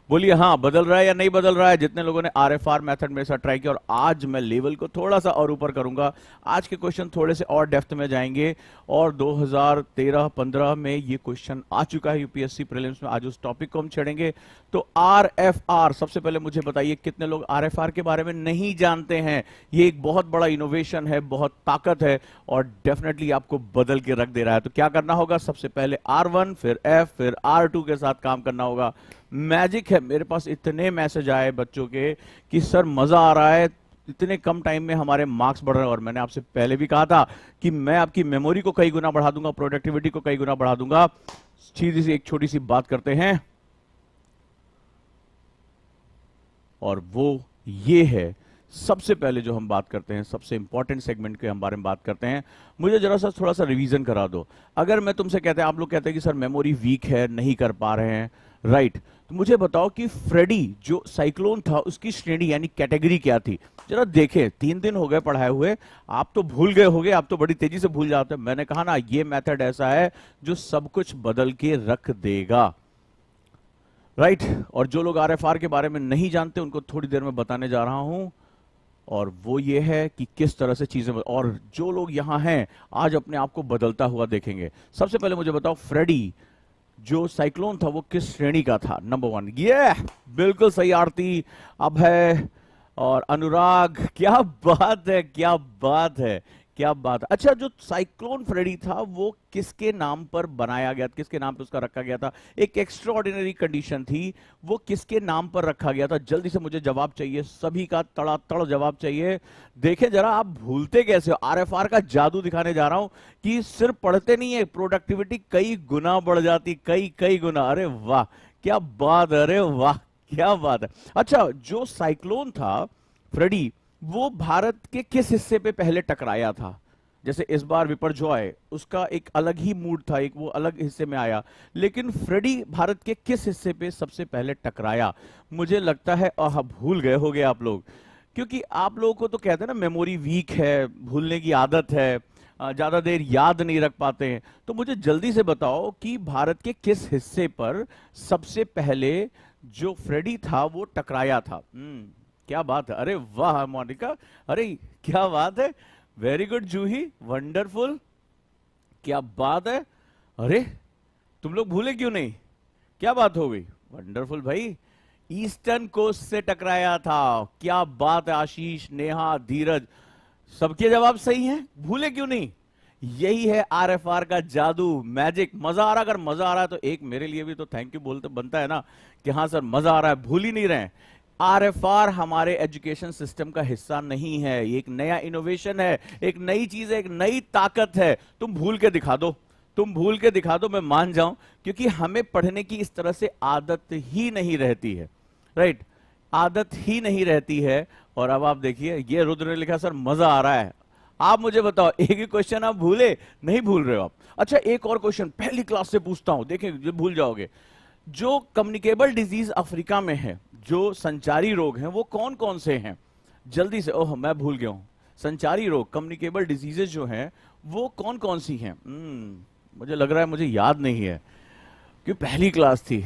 बोलिए हाँ, बदल रहा है या नहीं बदल रहा है? जितने लोगों ने आरएफआर मेथड मेरे साथ ट्राई किया, और आज मैं लेवल को थोड़ा सा और ऊपर करूंगा। आज के क्वेश्चन थोड़े से और डेप्थ में जाएंगे, और 2013-15 में ये क्वेश्चन आ चुका है यूपीएससी प्रीलिम्स में। आज उस टॉपिक को हम छेड़ेंगे। तो आरएफआर, सबसे पहले मुझे बताइए कितने लोग आरएफआर के बारे में नहीं जानते हैं? ये एक बहुत बड़ा इनोवेशन है, बहुत ताकत है, और डेफिनेटली आपको बदल के रख दे रहा है। तो क्या करना होगा? सबसे पहले R1 फिर F फिर R2 के साथ काम करना होगा। मैजिक है, मेरे पास इतने मैसेज आए बच्चों के कि सर मजा आ रहा है, इतने कम टाइम में हमारे मार्क्स बढ़ रहे हैं। और मैंने आपसे पहले भी कहा था कि मैं आपकी मेमोरी को कई गुना बढ़ा दूंगा, प्रोडक्टिविटी को कई गुना बढ़ा दूंगा। सीधी सी एक छोटी सी बात करते हैं, और वो ये है, सबसे पहले जो हम बात करते हैं, सबसे इंपॉर्टेंट सेगमेंट के हम बारे में बात करते हैं। मुझे जरा सा थोड़ा सा रिवीजन करा दो। अगर मैं तुमसे कहते हैं, आप लोग कहते हैं कि सर मेमोरी वीक है, नहीं कर पा रहे हैं, राइट, तो मुझे बताओ कि फ्रेडी जो साइक्लोन था उसकी श्रेणी यानी कैटेगरी क्या थी? जरा देखें, 3 दिन हो गए पढ़ाए हुए, आप तो भूल गए होंगे, आप तो बड़ी तेजी से भूल जाते हैं। मैंने कहा ना, ये मेथड ऐसा है जो सब कुछ बदल के रख देगा, राइट। और जो लोग आरएफआर के बारे में नहीं जानते उनको थोड़ी देर में बताने जा रहा हूं, और वो ये है कि किस तरह से चीजें और जो लोग यहां हैं आज अपने आप को बदलता हुआ देखेंगे। सबसे पहले मुझे बताओ, फ्रेडी जो साइक्लोन था वो किस श्रेणी का था? नंबर 1, ये बिल्कुल सही आरती, अभय और अनुराग, क्या बात है, क्या बात है, क्या बात है। अच्छा, जो साइक्लोन फ्रेडी था वो किसके नाम पर बनाया गया, किसके नाम पर उसका रखा गया था? एक एक्स्ट्रा ऑर्डिनरी कंडीशन थी, वो किसके नाम पर रखा गया था? जल्दी से मुझे जवाब चाहिए, सभी का तड़ातड़ जवाब चाहिए। देखें जरा, आप भूलते कैसे हो? आरएफआर का जादू दिखाने जा रहा हूं कि सिर्फ पढ़ते नहीं है, प्रोडक्टिविटी कई गुना बढ़ जाती, कई कई गुना। अरे वाह, क्या बात, अरे वाह, क्या बात है। अच्छा, जो साइक्लोन था फ्रेडी, वो भारत के किस हिस्से पे पहले टकराया था? जैसे इस बार विपरजॉय, उसका एक अलग ही मूड था, एक वो अलग हिस्से में आया, लेकिन फ्रेडी भारत के किस हिस्से पे सबसे पहले टकराया? मुझे लगता है भूल गए होगे आप लोग, क्योंकि आप लोगों को तो कहते हैं ना मेमोरी वीक है, भूलने की आदत है, ज्यादा देर याद नहीं रख पाते हैं। तो मुझे जल्दी से बताओ कि भारत के किस हिस्से पर सबसे पहले जो फ्रेडी था वो टकराया था? क्या बात है, अरे वाह मोनिका, अरे क्या बात है, वेरी गुड जूही, वंडरफुल, क्या बात है। अरे तुम लोग भूले क्यों नहीं? क्या बात हो गई? वंडरफुल भाई, ईस्टर्न कोस्ट से टकराया था। क्या बात है, आशीष, नेहा, धीरज, सबके जवाब सही हैं, भूले क्यों नहीं? यही है आरएफआर का जादू, मैजिक। मजा आ रहा? अगर मजा आ रहा है तो एक मेरे लिए भी तो थैंक यू बोलते बनता है ना, कि हाँ सर मजा आ रहा है, भूल ही नहीं रहे। आरएफआर हमारे एजुकेशन सिस्टम का हिस्सा नहीं है, ये एक नया इनोवेशन है, एक नई चीज है, एक नई ताकत है। तुम भूल के दिखा दो, तुम भूल के दिखा दो, मैं मान जाऊं, क्योंकि हमें पढ़ने की इस तरह से आदत ही नहीं रहती है, राइट, आदत ही नहीं रहती है। और अब आप देखिए, ये रुद्र ने लिखा सर मजा आ रहा है। आप मुझे बताओ, एक ही क्वेश्चन आप भूले, नहीं भूल रहे हो आप? अच्छा, एक और क्वेश्चन पहली क्लास से पूछता हूं, देखें भूल जाओगे। जो कम्युनिकेबल डिजीज अफ्रीका में है, जो संचारी रोग हैं, वो कौन कौन से हैं? जल्दी से, ओह मैं भूल गया हूं, संचारी रोग, कम्युनिकेबल डिजीजेज जो हैं वो कौन कौन सी हैं? मुझे लग रहा है मुझे याद नहीं है, क्योंकि पहली क्लास थी।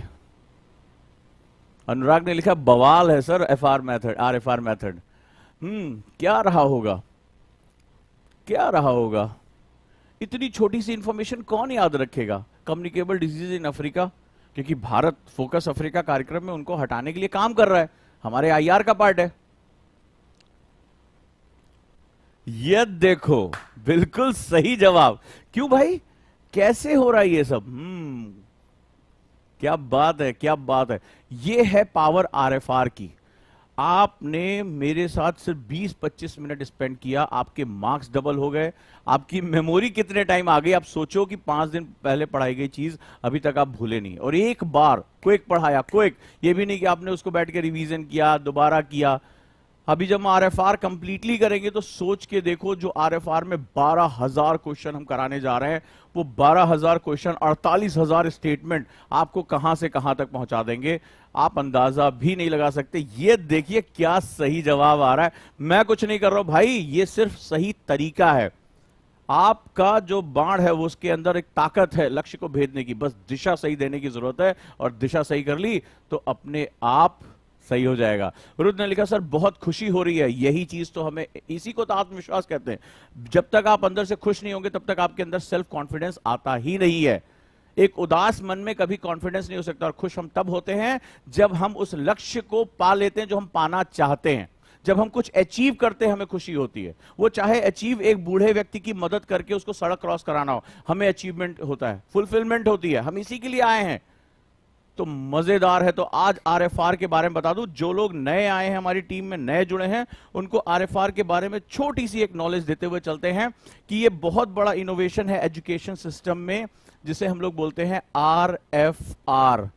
अनुराग ने लिखा बवाल है सर, एफआर मेथड, आरएफआर मेथड। क्या रहा होगा, क्या रहा होगा? इतनी छोटी सी इंफॉर्मेशन कौन याद रखेगा? कम्युनिकेबल डिजीज इन अफ्रीका, क्योंकि भारत फोकस अफ्रीका कार्यक्रम में उनको हटाने के लिए काम कर रहा है, हमारे आईआर का पार्ट है। ये देखो, बिल्कुल सही जवाब। क्यों भाई, कैसे हो रहा है ये सब? क्या बात है, क्या बात है। ये है पावर आरएफआर की। आपने मेरे साथ सिर्फ 20-25 मिनट स्पेंड किया, आपके मार्क्स डबल हो गए, आपकी मेमोरी कितने टाइम आ गई? आप सोचो कि 5 दिन पहले पढ़ाई गई चीज अभी तक आप भूले नहीं, और एक बार क्विक पढ़ाया, क्विक, ये भी नहीं कि आपने उसको बैठ के रिवीजन किया, दोबारा किया। अभी जब हम आरएफआर कंप्लीटली करेंगे तो सोच के देखो, जो आरएफआर में 12,000 क्वेश्चन हम कराने जा रहे हैं, वो 12,000 क्वेश्चन, 48,000 स्टेटमेंट आपको कहां से कहां तक पहुंचा देंगे, आप अंदाजा भी नहीं लगा सकते। ये देखिए क्या सही जवाब आ रहा है। मैं कुछ नहीं कर रहा हूं भाई, ये सिर्फ सही तरीका है। आपका जो बाण है वो उसके अंदर एक ताकत है लक्ष्य को भेदने की, बस दिशा सही देने की जरूरत है, और दिशा सही कर ली तो अपने आप सही हो जाएगा। रुद्र ने लिखा, सर बहुत खुशी हो रही है, यही चीज तो हमें, इसी को तो आत्मविश्वास कहते हैं। जब तक आप अंदर से खुश नहीं होंगे तब तक आपके अंदर सेल्फ कॉन्फिडेंस आता ही नहीं है। एक उदास मन में कभी कॉन्फिडेंस नहीं हो सकता, और खुश हम तब होते हैं जब हम उस लक्ष्य को पा लेते हैं जो हम पाना चाहते हैं। जब हम कुछ अचीव करते हैं हमें खुशी होती है, वो चाहे अचीव एक बूढ़े व्यक्ति की मदद करके उसको सड़क क्रॉस कराना हो, हमें अचीवमेंट होता है, फुलफिलमेंट होती है, हम इसी के लिए आए हैं। तो मजेदार है। तो आज आरएफआर के बारे में बता दूं, जो लोग नए आए हैं हमारी टीम में, नए जुड़े हैं, उनको आरएफआर के बारे में छोटी सी एक नॉलेज देते हुए चलते हैं कि ये बहुत बड़ा इनोवेशन है एजुकेशन सिस्टम में, जिसे हम लोग बोलते हैं आरएफआर।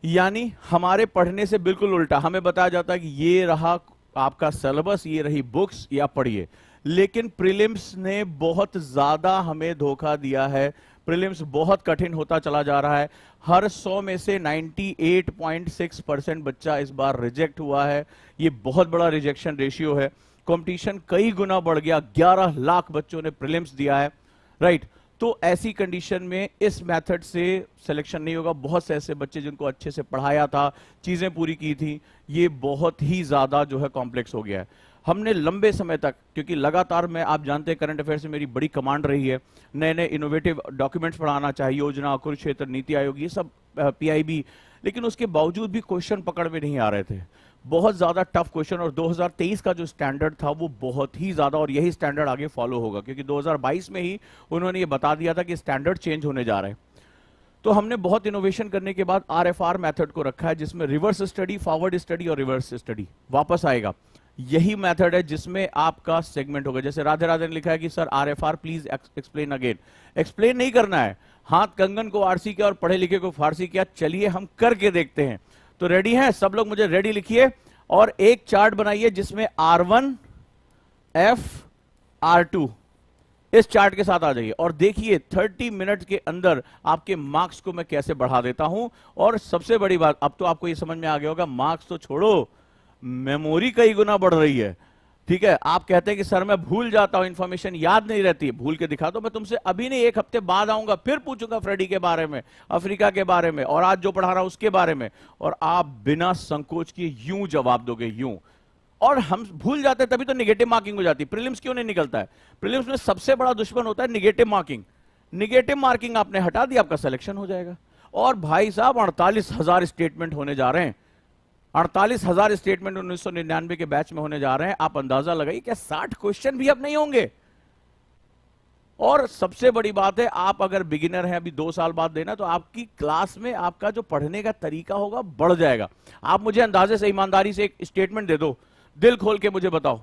यानी हमारे पढ़ने से बिल्कुल उल्टा, हमें बताया जाता है कि ये रहा आपका सिलेबस, ये रही बुक्स, या पढ़िए। लेकिन प्रीलिम्स ने बहुत ज्यादा हमें धोखा दिया है। प्रीलिम्स बहुत कठिन होता चला जा रहा है। हर 100 में से 98.6% बच्चा इस बार रिजेक्ट हुआ है। ये बहुत बड़ा रिजेक्शन रेशियो है। कंपटीशन कई गुना बढ़ गया, 11 लाख बच्चों ने प्रीलिम्स दिया है, राइट। तो ऐसी कंडीशन में इस मेथड से सिलेक्शन नहीं होगा। बहुत से ऐसे बच्चे जिनको अच्छे से पढ़ाया था, चीजें पूरी की थी, ये बहुत ही ज्यादा जो है कॉम्प्लेक्स हो गया है। हमने लंबे समय तक, क्योंकि लगातार मैं, आप जानते हैं करंट अफेयर से मेरी बड़ी कमांड रही है, नए नए इनोवेटिव डॉक्यूमेंट्स पढ़ाना, चाहे योजना, कुरुक्षेत्र, नीति आयोग, ये सब, पीआईबी, लेकिन उसके बावजूद भी क्वेश्चन पकड़ में नहीं आ रहे थे। बहुत ज्यादा टफ क्वेश्चन, और 2023 का जो स्टैंडर्ड था वो बहुत ही ज्यादा, और यही स्टैंडर्ड आगे फॉलो होगा, क्योंकि 2022 में ही उन्होंने ये बता दिया था कि स्टैंडर्ड चेंज होने जा रहे हैं। तो हमने बहुत इनोवेशन करने के बाद आरएफआर मेथड को रखा है, जिसमें रिवर्स स्टडी, फॉरवर्ड स्टडी और रिवर्स स्टडी वापस आएगा। यही मेथड है जिसमें आपका सेगमेंट होगा। जैसे राधे राधे ने लिखा है कि sir RFR please explain again. Explain नहीं करना है, हाथ कंगन को आरसी किया और पढ़े लिखे को फारसी किया। चलिए हम करके देखते हैं। तो रेडी हैं सब लोग? मुझे रेडी लिखिए और एक चार्ट बनाइए जिसमें R1 F R2 इस चार्ट के साथ आ जाइए, और देखिए 30 मिनट के अंदर आपके मार्क्स को मैं कैसे बढ़ा देता हूं। और सबसे बड़ी बात, अब तो आपको ये समझ में आ गया होगा, मार्क्स तो छोड़ो, मेमोरी कई गुना बढ़ रही है। ठीक है, आप कहते हैं कि सर मैं भूल जाता हूं, इंफॉर्मेशन याद नहीं रहती। भूल के दिखा दो, मैं तुमसे अभी नहीं, एक हफ्ते बाद आऊंगा, फिर पूछूंगा फ्रेडी के बारे में, अफ्रीका के बारे में, और आज जो पढ़ा रहा हूं उसके बारे में, और आप बिना संकोच किए यूं जवाब दोगे, यूं। और हम भूल जाते हैं, तभी तो निगेटिव मार्किंग हो जाती है। प्रीलिम्स क्यों नहीं निकलता है? प्रीलिम्स में सबसे बड़ा दुश्मन होता है निगेटिव मार्किंग। निगेटिव मार्किंग आपने हटा दी, आपका सिलेक्शन हो जाएगा। और भाई साहब 48,000 स्टेटमेंट होने जा रहे हैं। 48,000 स्टेटमेंट 1999 के बैच में होने जा रहे हैं। आप अंदाजा लगाइए, क्या 60 क्वेश्चन भी अब नहीं होंगे? और सबसे बड़ी बात है, आप अगर बिगिनर हैं, अभी 2 साल बाद देना, तो आपकी क्लास में आपका जो पढ़ने का तरीका होगा बढ़ जाएगा। आप मुझे अंदाजे से, ईमानदारी से एक स्टेटमेंट दे दो, दिल खोल के मुझे बताओ,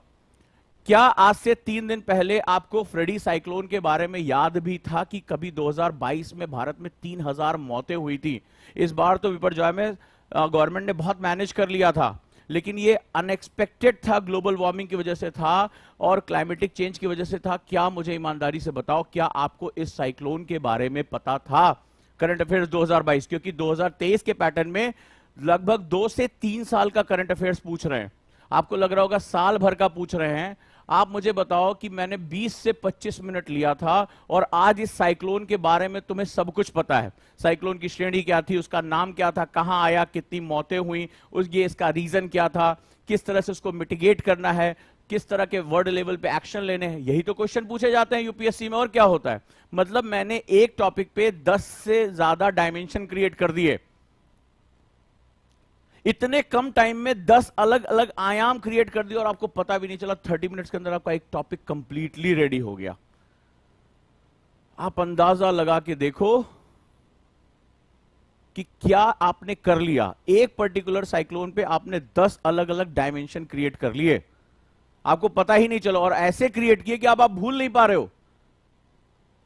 क्या आज से 3 दिन पहले आपको फ्रेडी साइक्लोन के बारे में याद भी था कि कभी 2022 में भारत में 3,000 मौतें हुई थी? इस बार तो विपर्जय में गवर्नमेंट ने बहुत मैनेज कर लिया था, लेकिन ये अनएक्सपेक्टेड था, ग्लोबल वार्मिंग की वजह से था और क्लाइमेटिक चेंज की वजह से था। क्या मुझे ईमानदारी से बताओ, क्या आपको इस साइक्लोन के बारे में पता था? करंट अफेयर्स 2022, क्योंकि 2023 के पैटर्न में लगभग 2 से 3 साल का करंट अफेयर्स पूछ रहे हैं। आपको लग रहा होगा साल भर का पूछ रहे हैं। आप मुझे बताओ कि मैंने 20 से 25 मिनट लिया था और आज इस साइक्लोन के बारे में तुम्हें सब कुछ पता है। साइक्लोन की श्रेणी क्या थी, उसका नाम क्या था, कहां आया, कितनी मौतें हुई, इसका रीजन क्या था, किस तरह से उसको मिटिगेट करना है, किस तरह के वर्ल्ड लेवल पे एक्शन लेने हैं। यही तो क्वेश्चन पूछे जाते हैं यूपीएससी में। और क्या होता है, मतलब मैंने एक टॉपिक पे 10 से ज्यादा डायमेंशन क्रिएट कर दिए। इतने कम टाइम में 10 अलग अलग आयाम क्रिएट कर दिए और आपको पता भी नहीं चला। 30 मिनट्स के अंदर आपका एक टॉपिक कंप्लीटली रेडी हो गया। आप अंदाजा लगा के देखो कि क्या आपने कर लिया। एक पर्टिकुलर साइक्लोन पे आपने 10 अलग अलग डायमेंशन क्रिएट कर लिए, आपको पता ही नहीं चला, और ऐसे क्रिएट किए कि आप भूल नहीं पा रहे हो।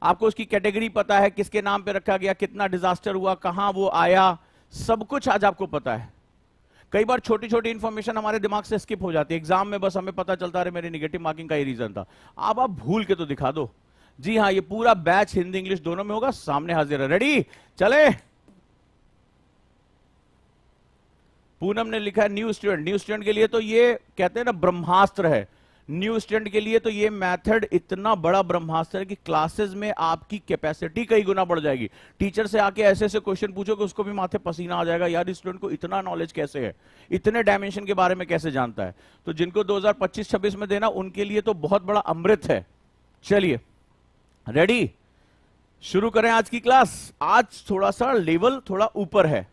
आपको उसकी कैटेगरी पता है, किसके नाम पे रखा गया, कितना डिजास्टर हुआ, कहां वो आया, सब कुछ आज आपको पता है। कई बार छोटी छोटी इंफॉर्मेशन हमारे दिमाग से स्किप हो जाती है। एग्जाम में बस हमें पता चलता है मेरे नेगेटिव मार्किंग का ही रीजन था। अब आप भूल के तो दिखा दो। जी हां, ये पूरा बैच हिंदी इंग्लिश दोनों में होगा, सामने हाजिर है। रेडी, चले। पूनम ने लिखा है न्यू स्टूडेंट। न्यू स्टूडेंट के लिए तो ये कहते हैं ना ब्रह्मास्त्र है। न्यू स्टूडेंट के लिए तो ये मेथड इतना बड़ा ब्रह्मास्त्र है कि क्लासेस में आपकी कैपेसिटी कई गुना बढ़ जाएगी। टीचर से आके ऐसे ऐसे क्वेश्चन पूछोगे, उसको भी माथे पसीना आ जाएगा, यार इस स्टूडेंट को इतना नॉलेज कैसे है, इतने डायमेंशन के बारे में कैसे जानता है। तो जिनको 2025-26 में देना, उनके लिए तो बहुत बड़ा अमृत है। चलिए रेडी, शुरू करें आज की क्लास। आज थोड़ा सा लेवल थोड़ा ऊपर है।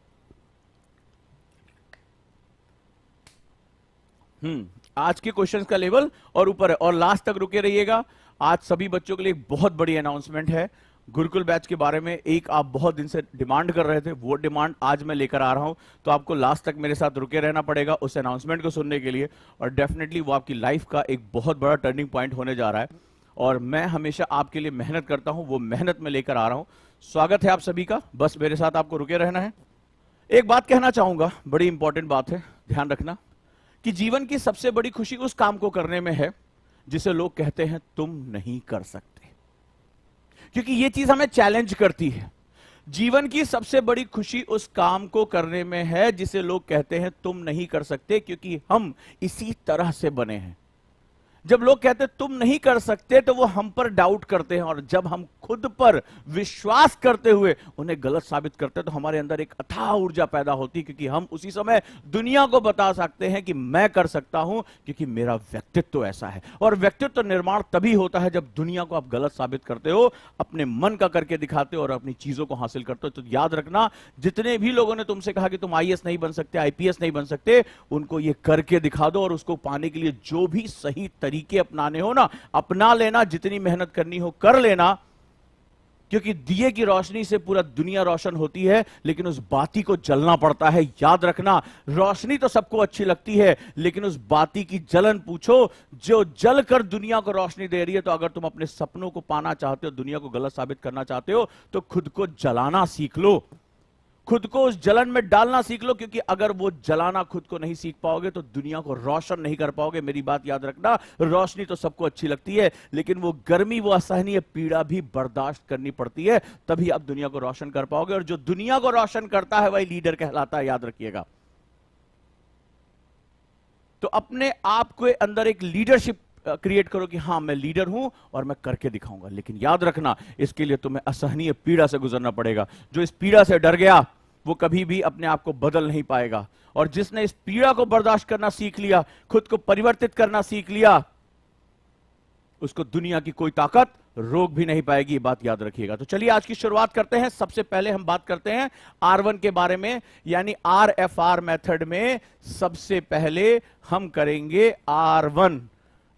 आज के क्वेश्चंस का लेवल और ऊपर है, और लास्ट तक रुके रहिएगा। आज सभी बच्चों के लिए एक बहुत बड़ी अनाउंसमेंट है गुरुकुल बैच के बारे में। एक आप बहुत दिन से डिमांड कर रहे थे, वो डिमांड आज मैं लेकर आ रहा हूं, तो आपको लास्ट तक मेरे साथ रुके रहना पड़ेगा उस अनाउंसमेंट को सुनने के लिए। और डेफिनेटली वो आपकी लाइफ का एक बहुत बड़ा टर्निंग पॉइंट होने जा रहा है, और मैं हमेशा आपके लिए मेहनत करता हूं, वो मेहनत में लेकर आ रहा हूं। स्वागत है आप सभी का, बस मेरे साथ आपको रुके रहना है। एक बात कहना चाहूंगा, बड़ी इंपॉर्टेंट बात है, ध्यान रखना कि जीवन की सबसे बड़ी खुशी उस काम को करने में है जिसे लोग कहते हैं तुम नहीं कर सकते, क्योंकि यह चीज हमें चैलेंज करती है। जीवन की सबसे बड़ी खुशी उस काम को करने में है जिसे लोग कहते हैं तुम नहीं कर सकते, क्योंकि हम इसी तरह से बने हैं। जब लोग कहते हैं तुम नहीं कर सकते, तो वो हम पर डाउट करते हैं, और जब हम खुद पर विश्वास करते हुए उन्हें गलत साबित करते हैं, तो हमारे अंदर एक अथाह ऊर्जा पैदा होती है, क्योंकि हम उसी समय दुनिया को बता सकते हैं कि मैं कर सकता हूं, क्योंकि मेरा व्यक्तित्व ऐसा है। और व्यक्तित्व निर्माण तभी होता है जब दुनिया को आप गलत साबित करते हो, अपने मन का करके दिखाते हो और अपनी चीजों को हासिल करते हो। तो याद रखना, जितने भी लोगों ने तुमसे कहा कि तुम आईएएस नहीं बन सकते, आईपीएस नहीं बन सकते, उनको ये करके दिखा दो, और उसको पाने के लिए जो भी सही तरीके अपनाने हो ना, अपना लेना, जितनी मेहनत करनी हो कर लेना, क्योंकि दिए की रोशनी से पूरा दुनिया रोशन होती है, लेकिन उस बाती को जलना पड़ता है। याद रखना, रोशनी तो सबको अच्छी लगती है, लेकिन उस बाती की जलन पूछो जो जलकर दुनिया को रोशनी दे रही है। तो अगर तुम अपने सपनों को पाना चाहते हो, दुनिया को गलत साबित करना चाहते हो, तो खुद को जलाना सीख लो, खुद को उस जलन में डालना सीख लो, क्योंकि अगर वो जलाना खुद को नहीं सीख पाओगे तो दुनिया को रोशन नहीं कर पाओगे। मेरी बात याद रखना, रोशनी तो सबको अच्छी लगती है, लेकिन वो गर्मी, वो असहनीय पीड़ा भी बर्दाश्त करनी पड़ती है, तभी आप दुनिया को रोशन कर पाओगे। और जो दुनिया को रोशन करता है वही लीडर कहलाता है, याद रखिएगा। तो अपने आप के अंदर एक लीडरशिप क्रिएट करो कि हां मैं लीडर हूं और मैं करके दिखाऊंगा। लेकिन याद रखना, इसके लिए तुम्हें असहनीय पीड़ा से गुजरना पड़ेगा। जो इस पीड़ा से डर गया वो कभी भी अपने आप को बदल नहीं पाएगा, और जिसने इस पीड़ा को बर्दाश्त करना सीख लिया, खुद को परिवर्तित करना सीख लिया, उसको दुनिया की कोई ताकत रोक भी नहीं पाएगी। बात याद रखिएगा। तो चलिए आज की शुरुआत करते हैं। सबसे पहले हम बात करते हैं R1 के बारे में, यानी RFR मेथड में सबसे पहले हम करेंगे R1।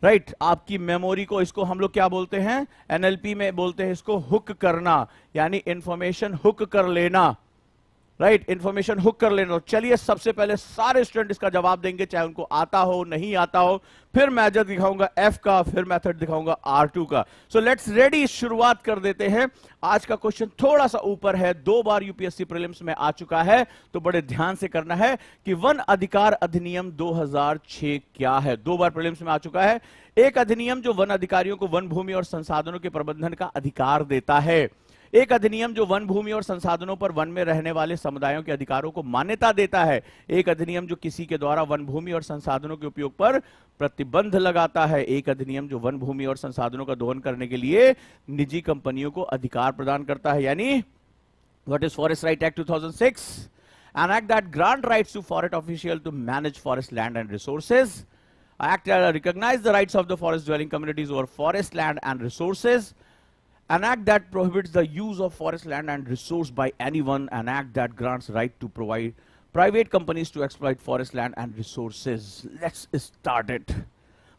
राइट, आपकी मेमोरी को, इसको हम लोग क्या बोलते हैं, एनएलपी में बोलते हैं इसको हुक करना, यानी इंफॉर्मेशन हुक कर लेना। राइट, इंफॉर्मेशन हुक कर लेना। चलिए सबसे पहले सारे स्टूडेंट इसका जवाब देंगे, चाहे उनको आता हो नहीं आता हो। फिर मेथड दिखाऊंगा F का, फिर मेथड दिखाऊंगा R2 का। सो लेट्स रेडी, शुरुआत कर देते हैं। आज का क्वेश्चन थोड़ा सा ऊपर है, 2 बार यूपीएससी प्रीलिम्स में आ चुका है, तो बड़े ध्यान से करना है कि वन अधिकार अधिनियम 2006 क्या है। 2 बार प्रीलिम्स में आ चुका है। एक अधिनियम जो वन अधिकारियों को वन भूमि और संसाधनों के प्रबंधन का अधिकार देता है। एक अधिनियम जो वन भूमि और संसाधनों पर वन में रहने वाले समुदायों के अधिकारों को मान्यता देता है। एक अधिनियम जो किसी के द्वारा वन भूमि और संसाधनों के उपयोग पर प्रतिबंध लगाता है। एक अधिनियम जो वन भूमि और संसाधनों का दोहन करने के लिए निजी कंपनियों को अधिकार प्रदान करता है। यानी what is forest right act 2006? An act that grant rights to forest official to manage forest land and resources. Act that recognize the rights of the forest dwelling communities over forest land and resources. An act that prohibits the use of forest land and resource by anyone. An act that grants right to provide private companies to exploit forest land and resources. Let's start it.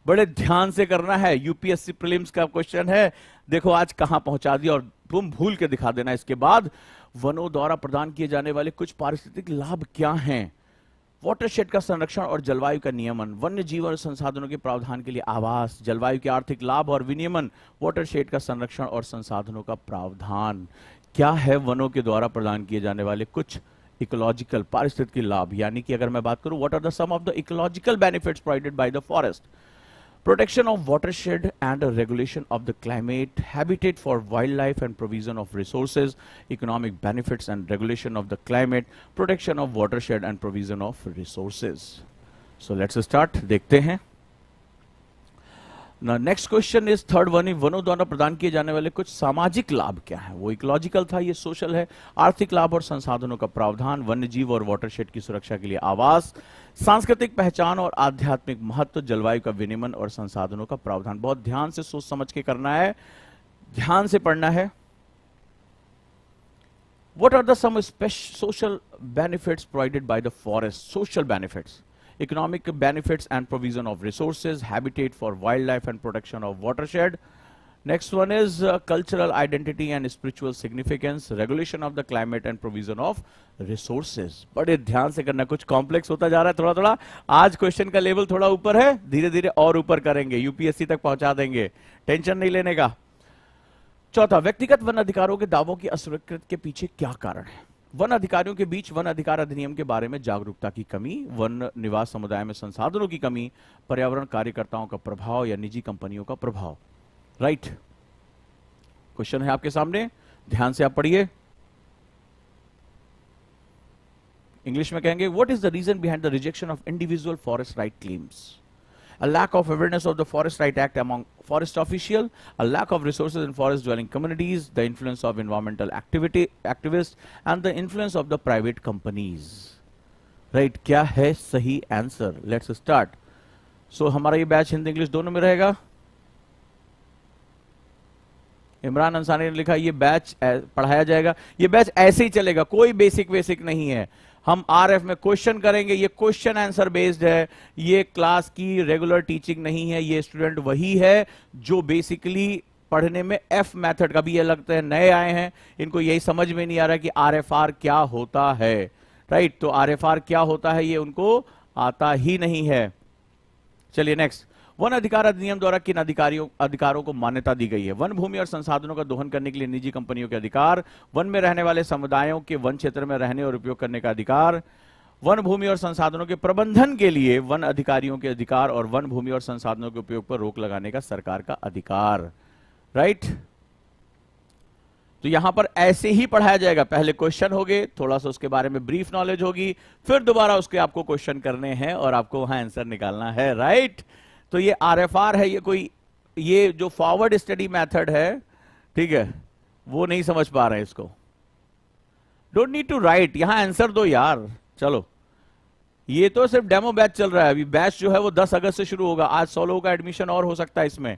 बड़े ध्यान से करना है, UPSC prelims का question है। देखो आज कहां पहुंचा दिया, और तुम भूल के दिखा देना इसके बाद। वनों द्वारा प्रदान किए जाने वाले कुछ पारिस्थितिक लाभ क्या हैं? वाटरशेड का संरक्षण और जलवायु का नियमन, वन्य जीव और संसाधनों के प्रावधान के लिए आवास, जलवायु के आर्थिक लाभ और विनियमन, वाटरशेड का संरक्षण और संसाधनों का प्रावधान। क्या है वनों के द्वारा प्रदान किए जाने वाले कुछ इकोलॉजिकल पारिस्थितिक लाभ? यानी कि अगर मैं बात करूं, what are the some of the ecological benefits provided by the forest? Protection of watershed and regulation of the climate, habitat for wildlife and provision of resources, economic benefits and regulation of the climate, protection of watershed and provision of resources. So let's start. देखते हैं next question is third one, वनों द्वारा प्रदान किए जाने वाले कुछ सामाजिक लाभ क्या है? वो इकोलॉजिकल था, ये सोशल है। आर्थिक लाभ और संसाधनों का प्रावधान, वन्य जीव और वाटरशेड की सुरक्षा के लिए आवास, सांस्कृतिक पहचान और आध्यात्मिक महत्व, जलवायु का विनियमन और संसाधनों का प्रावधान। बहुत ध्यान से सोच समझ के करना है, ध्यान से पढ़ना है। What are the some social benefits provided by the forest? Social benefits, economic benefits and provision of resources, habitat for wildlife and protection of watershed. Next one is cultural identity and spiritual significance, regulation of the climate and provision of resources. बड़े ध्यान से करना, कुछ complex होता जा रहा है थोड़ा थोड़ा। आज क्वेश्चन का लेवल थोड़ा ऊपर है, धीरे धीरे और ऊपर करेंगे, यूपीएससी तक पहुंचा देंगे, टेंशन नहीं लेने का। चौथा, व्यक्तिगत वन अधिकारों के दावों की अस्वीकृति के पीछे क्या कारण है? वन अधिकारियों के बीच वन अधिकार अधिनियम के बारे में जागरूकता की कमी, वन निवास समुदाय में संसाधनों की कमी, पर्यावरण कार्यकर्ताओं का प्रभाव या निजी कंपनियों का प्रभाव। राइट, क्वेश्चन है आपके सामने, ध्यान से आप पढ़िए। इंग्लिश में कहेंगे, what is the reason behind the rejection of individual forest right claims? A lack of awareness of the Forest Right Act among forest officials, a lack of resources in forest dwelling communities, the influence of environmental activists, and the influence of the private companies. Right? क्या है सही answer? Let's start. So हमारा ये batch Hindi English दोनों में रहेगा। इमरान अंसारी ने लिखा ये बैच पढ़ाया जाएगा, ये बैच ऐसे ही चलेगा, कोई बेसिक नहीं है। हम आरएफ में क्वेश्चन करेंगे, ये क्वेश्चन आंसर बेस्ड है, ये क्लास की रेगुलर टीचिंग नहीं है। ये स्टूडेंट वही है जो बेसिकली पढ़ने में एफ मेथड का भी, ये लगता है नए आए हैं, इनको यही समझ में नहीं आ रहा कि आरएफआर क्या होता है। राइट, तो आरएफआर क्या होता है ये उनको आता ही नहीं है। चलिए नेक्स्ट, वन अधिकार अधिनियम द्वारा किन अधिकारों को मान्यता दी गई है? वन भूमि और संसाधनों का दोहन करने के लिए निजी कंपनियों के अधिकार, वन में रहने वाले समुदायों के वन क्षेत्र में रहने और उपयोग करने का अधिकार, वन भूमि और संसाधनों के प्रबंधन के लिए वन अधिकारियों के अधिकार, और वन भूमि और संसाधनों के उपयोग पर रोक लगाने का सरकार का अधिकार। राइट, तो यहां पर ऐसे ही पढ़ाया जाएगा, पहले क्वेश्चन होंगे, थोड़ा सा उसके बारे में ब्रीफ नॉलेज होगी, फिर दोबारा उसके आपको क्वेश्चन करने हैं और आपको वहां आंसर निकालना है। राइट, तो ये आरएफआर है, ये जो फॉरवर्ड स्टडी मेथड है, ठीक है, वो नहीं समझ पा रहे हैं इसको। डोंट नीड टू राइट, यहां आंसर दो यार। चलो, ये तो सिर्फ डेमो बैच चल रहा है, अभी बैच जो है वो 10 अगस्त से शुरू होगा। आज 100 लोगों का एडमिशन और हो सकता है इसमें।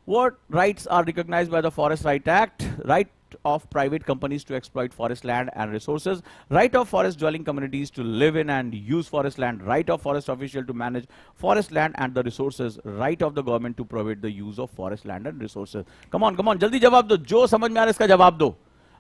What rights are recognized by the Forest Right Act? Right of private companies to exploit forest land and resources, right of forest dwelling communities to live in and use forest land, right of forest official to manage forest land and the resources, right of the government to provide the use of forest land and resources. Come on, जल्दी जवाब दो, जो समझ में आ रहा है इसका जवाब दो।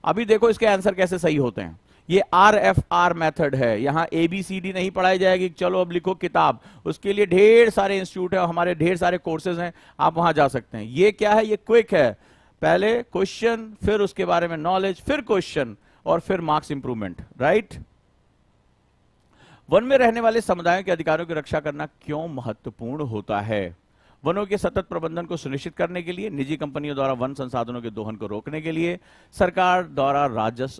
अभी देखो इसके आंसर कैसे सही होते हैं। ये आरएफआर मेथड है, यहां एबीसीडी नहीं पढ़ाई जाएगी। चलो अब लिखो किताब, उसके लिए ढेर सारे इंस्टीट्यूट है, हमारे ढेर सारे कोर्सेज हैं, आप वहां जा सकते हैं। ये क्या है? ये क्विक है, पहले क्वेश्चन, फिर उसके बारे में नॉलेज, फिर क्वेश्चन, और फिर मार्क्स इंप्रूवमेंट। राइट, वन में रहने वाले समुदायों के अधिकारों की रक्षा करना क्यों महत्वपूर्ण होता है? वनों के सतत प्रबंधन को सुनिश्चित करने के लिए, निजी कंपनियों द्वारा वन संसाधनों के दोहन को रोकने के लिए, सरकार द्वारा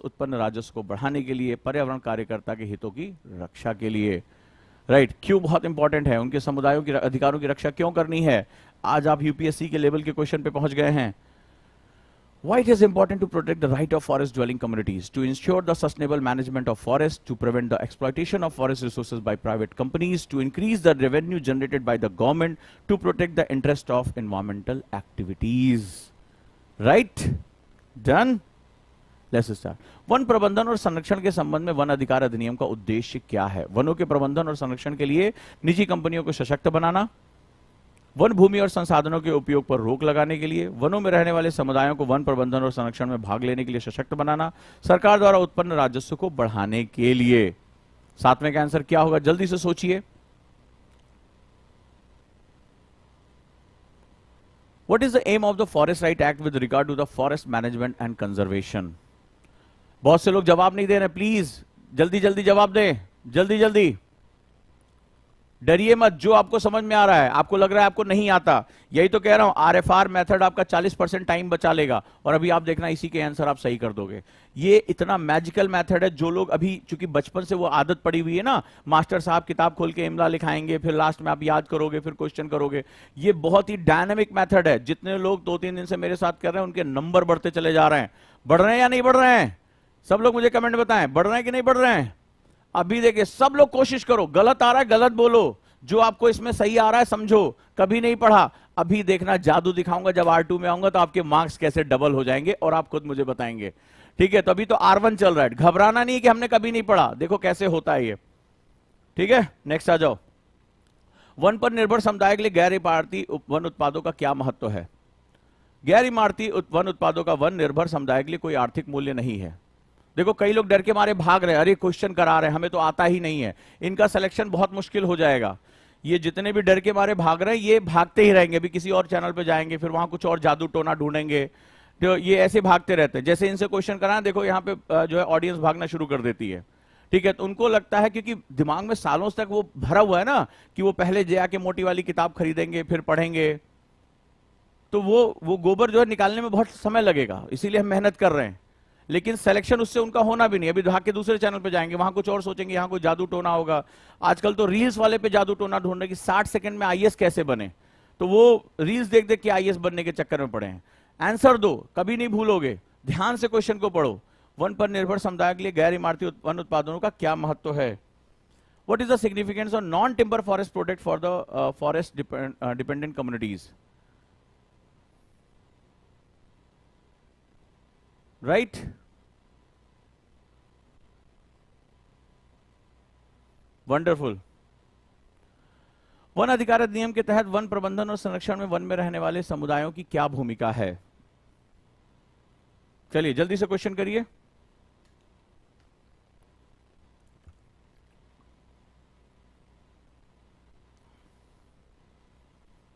उत्पन्न राजस्व को बढ़ाने के लिए, पर्यावरण कार्यकर्ता के हितों की रक्षा के लिए। राइट, क्यों बहुत इंपॉर्टेंट है? उनके समुदायों के अधिकारों की रक्षा क्यों करनी है? आज आप यूपीएससी के लेवल के क्वेश्चन पे पहुंच गए हैं। Why it is important to protect the right of forest dwelling communities, to ensure the sustainable management of forests, to prevent the exploitation of forest resources by private companies, to increase the revenue generated by the government, to protect the interest of environmental activities. Right? Done? Let's start. One प्रबंधन और संरक्षण के संबंध में one अधिकार अधिनियम का उद्देश्य क्या है? वनों के प्रबंधन और संरक्षण के लिए निजी कंपनियों को सशक्त बनाना, वन भूमि और संसाधनों के उपयोग पर रोक लगाने के लिए, वनों में रहने वाले समुदायों को वन प्रबंधन और संरक्षण में भाग लेने के लिए सशक्त बनाना, सरकार द्वारा उत्पन्न राजस्व को बढ़ाने के लिए। सातवें का आंसर क्या होगा? जल्दी से सोचिए। What is the aim of the Forest Right Act with regard to the forest management and conservation? बहुत से लोग जवाब नहीं दे रहे, प्लीज जल्दी जल्दी जवाब दें, जल्दी जल्दी। डरिए मत, जो आपको समझ में आ रहा है, आपको लग रहा है आपको नहीं आता, यही तो कह रहा हूं, आरएफआर मेथड आपका 40% टाइम बचा लेगा, और अभी आप देखना इसी के आंसर आप सही कर दोगे। ये इतना मैजिकल मेथड है, जो लोग अभी चूंकि बचपन से वो आदत पड़ी हुई है ना, मास्टर साहब किताब खोल के इमला लिखाएंगे, फिर लास्ट में आप याद करोगे, फिर क्वेश्चन करोगे, ये बहुत ही डायनेमिक मेथड है। जितने लोग 2-3 दिन से मेरे साथ कर रहे हैं उनके नंबर बढ़ते चले जा रहे हैं। बढ़ रहे हैं या नहीं बढ़ रहे हैं? सब लोग मुझे कमेंट बताएं, बढ़ रहे हैं कि नहीं बढ़ रहे हैं? अभी देखिए, सब लोग कोशिश करो, गलत आ रहा है गलत बोलो, जो आपको इसमें सही आ रहा है समझो। कभी नहीं पढ़ा, अभी देखना जादू दिखाऊंगा, जब R2 में आऊंगा तो आपके मार्क्स कैसे डबल हो जाएंगे और आप खुद मुझे बताएंगे। ठीक है, तो अभी तो R1 चल रहा है, घबराना नहीं है कि हमने कभी नहीं पढ़ा, देखो कैसे होता है ये। ठीक है, नेक्स्ट आ जाओ। वन पर निर्भर समुदाय के लिए गैर इमारती वन उत्पादों का क्या महत्व है? गैर इमारती वन उत्पादों का वन निर्भर समुदाय के लिए कोई आर्थिक मूल्य नहीं है। देखो, कई लोग डर के मारे भाग रहे हैं, अरे क्वेश्चन करा रहे हैं, हमें तो आता ही नहीं है, इनका सिलेक्शन बहुत मुश्किल हो जाएगा। ये जितने भी डर के मारे भाग रहे हैं, ये भागते ही रहेंगे, अभी किसी और चैनल पे जाएंगे, फिर वहां कुछ और जादू टोना ढूंढेंगे, तो ये ऐसे भागते रहते हैं। जैसे इनसे क्वेश्चन कराएं, देखो यहाँ पे जो है ऑडियंस भागना शुरू कर देती है। ठीक है, तो उनको लगता है, क्योंकि दिमाग में सालों तक वो भरा हुआ है ना, कि वो पहले जाके मोटी वाली किताब खरीदेंगे फिर पढ़ेंगे, तो वो गोबर जो है निकालने में बहुत समय लगेगा, इसीलिए हम मेहनत कर रहे हैं। लेकिन सिलेक्शन उससे उनका होना भी नहीं, अभी भाग के दूसरे चैनल पे जाएंगे, वहां कुछ और सोचेंगे, यहां कोई जादू टोना होगा। आजकल तो रील्स वाले पे जादू टोना ढूंढ रहे कि 60 सेकंड में आईएएस कैसे बने, तो वो रील्स देख देख के आईएएस बनने के चक्कर में पड़े हैं। आंसर दो, कभी नहीं भूलोगे, ध्यान से क्वेश्चन को पढ़ो। वन पर निर्भर समुदाय के लिए गैर इमारती वन उत्पादनों का क्या महत्व है? What is the significance of non-timber forest project for the forest dependent communities? Right? Wonderful. One अधिकार अधिनियम के तहत वन प्रबंधन और संरक्षण में वन में रहने वाले समुदायों की क्या भूमिका है? चलिए जल्दी से क्वेश्चन करिए।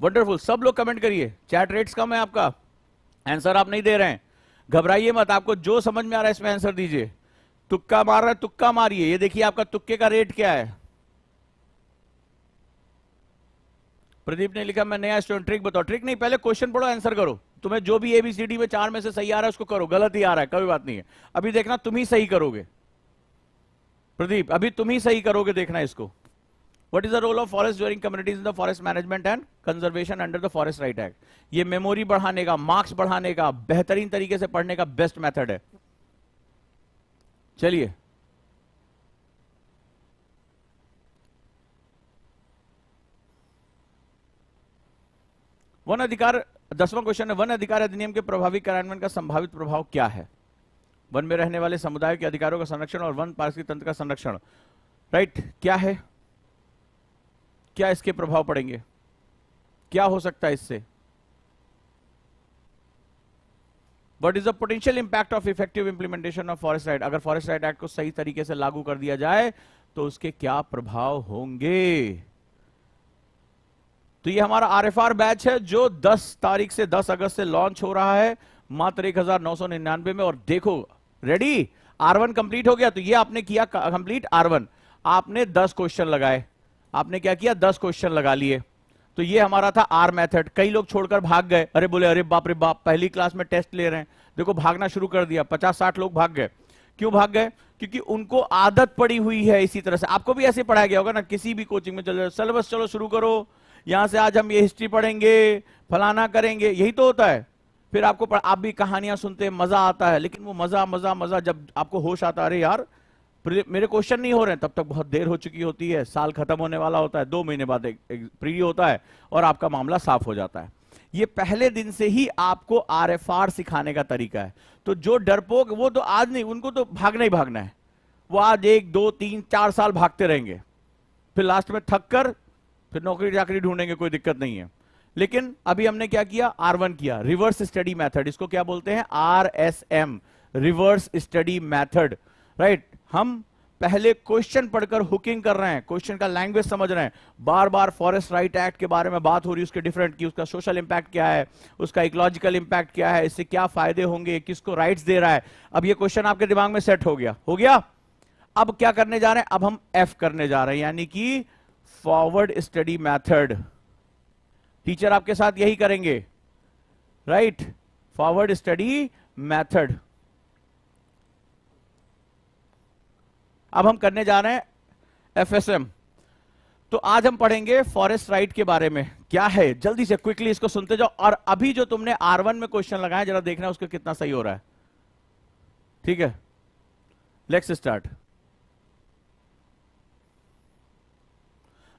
वंडरफुल, सब लोग कमेंट करिए। चैट रेट्स कम है आपका, आंसर आप नहीं दे रहे हैं, घबराइए मत, आपको जो समझ में आ रहा है इसमें आंसर दीजिए। तुक्का मार रहा है, तुक्का मारिए। ये देखिए आपका तुक्के का रेट क्या है। प्रदीप ने लिखा मैं नया स्टूडेंट, ट्रिक बताओ। ट्रिक नहीं, पहले क्वेश्चन पढ़ो, आंसर करो। तुम्हें जो भी ABCD में 4 में से सही आ रहा है उसको करो, गलत ही आ रहा है कोई बात नहीं है, अभी देखना तुम ही सही करोगे। प्रदीप अभी तुम ही सही करोगे, देखना इसको। What is the role of forest dwelling communities in the forest management and conservation under the Forest Right Act? ये मेमोरी बढ़ाने का, मार्क्स बढ़ाने का, बेहतरीन तरीके से पढ़ने का बेस्ट मेथड है। चलिए वन अधिकार, 10वां क्वेश्चन है, वन अधिकार अधिनियम के प्रभावी कार्यान्वयन का संभावित प्रभाव क्या है? वन में रहने वाले समुदाय के अधिकारों का संरक्षण और वन पारिस्थितिक तंत्र का संरक्षण, राइट? क्या है, क्या इसके प्रभाव पड़ेंगे, क्या हो सकता है इससे? What is the potential impact of effective implementation of Forest Right? अगर फॉरेस्ट राइट एक्ट को सही तरीके से लागू कर दिया जाए तो उसके क्या प्रभाव होंगे? तो ये हमारा RFR बैच है जो 10 तारीख से 10 अगस्त से लॉन्च हो रहा है मात्र 1999 में। और देखो, रेडी, R1 कंप्लीट हो गया, तो ये आपने किया कंप्लीट R1, आपने 10 क्वेश्चन लगाए, आपने क्या किया, 10 क्वेश्चन लगा लिए। तो ये हमारा था R मेथड। कई लोग छोड़कर भाग गए, अरे बोले अरे बाप रे बाप, पहली क्लास में टेस्ट ले रहे हैं, देखो भागना शुरू कर दिया, 50-60 लोग भाग गए। क्यों भाग गए? क्योंकि उनको आदत पड़ी हुई है इसी तरह से। आपको भी ऐसे पढ़ाया गया होगा ना, किसी भी कोचिंग में चलो सिलेबस, चलो शुरू करो, यहां से आज हम ये हिस्ट्री पढ़ेंगे, फलाना करेंगे, यही तो होता है। फिर आपको आप भी कहानियां सुनते हैं, मजा आता है, लेकिन वो मजा मजा मजा जब आपको होश आता है, अरे यार मेरे क्वेश्चन नहीं हो रहे हैं, तब तक बहुत देर हो चुकी होती है, साल खत्म होने वाला होता है, 2 महीने बाद एक प्री होता है और आपका मामला साफ हो जाता है। ये पहले दिन से ही आपको RFR सिखाने का तरीका है। तो जो डरपोक, वो तो आज नहीं, उनको तो भागना ही भागना है, वो आज 1, 2, 3, 4 साल भागते रहेंगे, फिर लास्ट में थक कर फिर नौकरी चाकरी ढूंढेंगे, कोई दिक्कत नहीं है। लेकिन अभी हमने क्या किया, R1 किया, रिवर्स स्टडी मेथड, इसको क्या बोलते हैं, RSM, reverse study method, right? हम पहले क्वेश्चन पढ़कर हुकिंग कर रहे हैं, क्वेश्चन का लैंग्वेज समझ रहे हैं, बार बार फॉरेस्ट राइट एक्ट के बारे में बात हो रही है, उसके डिफरेंट की, उसका सोशल इंपैक्ट क्या है, उसका इकोलॉजिकल इंपैक्ट क्या है, इससे क्या फायदे होंगे, किसको राइट्स दे रहा है। अब ये क्वेश्चन आपके दिमाग में सेट हो गया, हो गया। अब क्या करने जा रहे हैं, अब हम F करने जा रहे हैं, यानी कि फॉरवर्ड स्टडी मेथड। टीचर आपके साथ यही करेंगे, राइट, फॉरवर्ड स्टडी मेथड। अब हम करने जा रहे हैं एफएसएम। तो आज हम पढ़ेंगे फॉरेस्ट राइट के बारे में। क्या है, जल्दी से क्विकली इसको सुनते जाओ। और अभी जो तुमने R1 में क्वेश्चन लगाया, जरा देखना उसको कितना सही हो रहा है। ठीक है, let's start.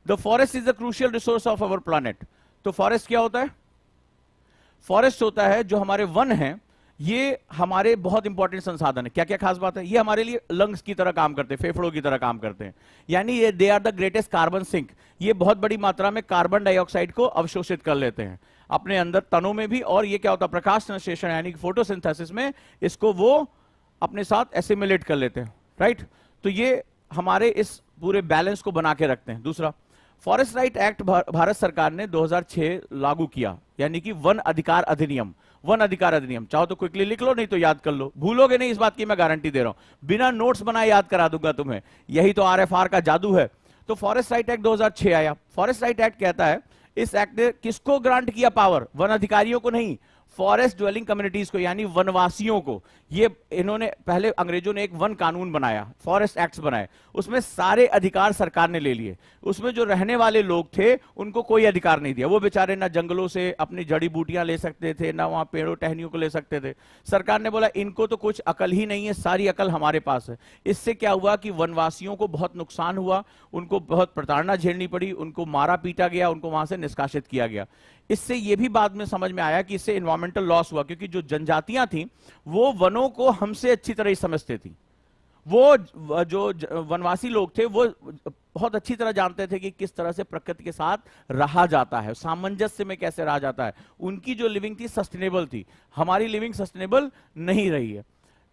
The forest is the crucial resource of our planet. तो फॉरेस्ट क्या होता है? फॉरेस्ट होता है जो हमारे वन हैं, ये हमारे बहुत इंपॉर्टेंट संसाधन है। क्या क्या खास बात है? ये हमारे लिए लंग्स की तरह काम करते हैं, फेफड़ों की तरह काम करते हैं। यानी ये they are the greatest carbon sink. ये बहुत बड़ी मात्रा में कार्बन डाइऑक्साइड को अवशोषित कर लेते हैं अपने अंदर, तनों में भी। और ये क्या होता है? प्रकाश संश्लेषण यानी कि फोटोसिंथेसिस में इसको वो अपने साथ एसिमिलेट कर लेते हैं, राइट। तो ये हमारे इस पूरे बैलेंस को बना के रखते हैं। दूसरा, फॉरेस्ट राइट एक्ट भारत सरकार ने 2006 लागू किया, यानी कि वन अधिकार अधिनियम। वन अधिकार अधिनियम चाहो तो क्विकली लिख लो, नहीं तो याद कर लो। भूलोगे नहीं, इस बात की मैं गारंटी दे रहा हूं। बिना नोट्स बनाए याद करा दूंगा तुम्हें। यही तो आरएफआर का जादू है। तो फॉरेस्ट राइट एक्ट 2006 आया। फॉरेस्ट राइट एक्ट कहता है, इस एक्ट ने किसको ग्रांट किया पावर? वन अधिकारियों को नहीं, फॉरेस्ट ड्वेलिंग कम्युनिटीज को, यानी वनवासियों को। ये इन्होंने पहले, अंग्रेजों ने एक वन कानून बनाया, फॉरेस्ट एक्ट्स बनाए, उसमें सारे अधिकार सरकार ने ले लिए। उसमें जो रहने वाले लोग थे उनको कोई अधिकार नहीं दिया। वो बेचारे ना जंगलों से अपनी जड़ी बूटियां ले सकते थे, ना वहां पेड़ों टहनियों को ले सकते थे। सरकार ने बोला इनको तो कुछ अकल ही नहीं है, सारी अकल हमारे पास है। इससे क्या हुआ कि वनवासियों को बहुत नुकसान हुआ, उनको बहुत प्रताड़ना झेलनी पड़ी, उनको मारा पीटा गया, उनको वहां से निष्कासित किया गया। इससे यह भी बाद में समझ में आया कि इससे एनवायरमेंटल लॉस हुआ, क्योंकि जो जनजातियां थी वो वनों को हमसे अच्छी तरह ही समझते थी। वो जो वनवासी लोग थे वो बहुत अच्छी तरह जानते थे कि किस तरह से प्रकृति के साथ रहा जाता है, सामंजस्य में कैसे रहा जाता है। उनकी जो लिविंग थी सस्टेनेबल थी, हमारी लिविंग सस्टेनेबल नहीं रही है।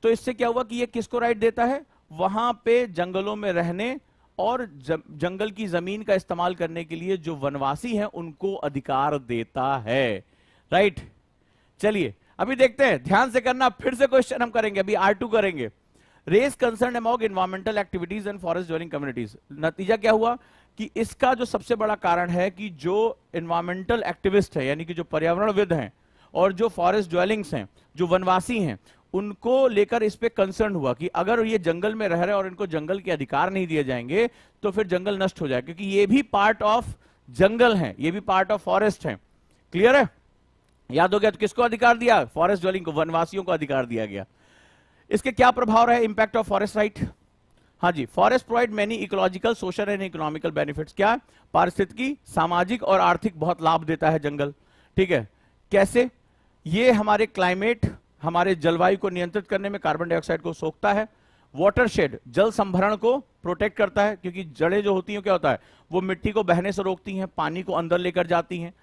तो इससे क्या हुआ कि ये किसको राइट देता है? वहां पे जंगलों में रहने और जंगल की जमीन का इस्तेमाल करने के लिए जो वनवासी हैं उनको अधिकार देता है, राइट। चलिए अभी देखते हैं, ध्यान से करना। फिर से क्वेश्चन हम करेंगे, अभी R2 करेंगे। Raise concern among environmental activities and forest dwelling communities. नतीजा क्या हुआ कि इसका जो सबसे बड़ा कारण है कि जो एनवायरमेंटल एक्टिविस्ट है, यानी कि जो पर्यावरणविद हैं और जो फॉरेस्ट ड्वेलिंग्स हैं, जो वनवासी हैं, उनको लेकर इस पे कंसर्न हुआ कि अगर ये जंगल में रह रहे हैं और इनको जंगल के अधिकार नहीं दिए जाएंगे तो फिर जंगल नष्ट हो जाएगा, क्योंकि ये भी पार्ट ऑफ जंगल है, ये भी पार्ट ऑफ फॉरेस्ट है। क्लियर है? याद हो गया? तो किसको अधिकार दिया? फॉरेस्ट ड्वेलिंग को, वनवासियों को अधिकार दिया गया। इसके क्या प्रभाव रहे? Impact of forest right. हाँ जी, forest provide many ecological, social and economical benefits. क्या? पारिस्थितिकी, सामाजिक और आर्थिक बहुत लाभ देता है जंगल। ठीक है, कैसे? ये हमारे क्लाइमेट, हमारे जलवायु को नियंत्रित करने में कार्बन डाइऑक्साइड को सोखता है। वाटरशेड, जल संभरण को प्रोटेक्ट करता है, क्योंकि जड़ें जो होती हैं क्या होता है, वो मिट्टी को बहने से रोकती हैं, पानी को अंदर लेकर जाती हैं,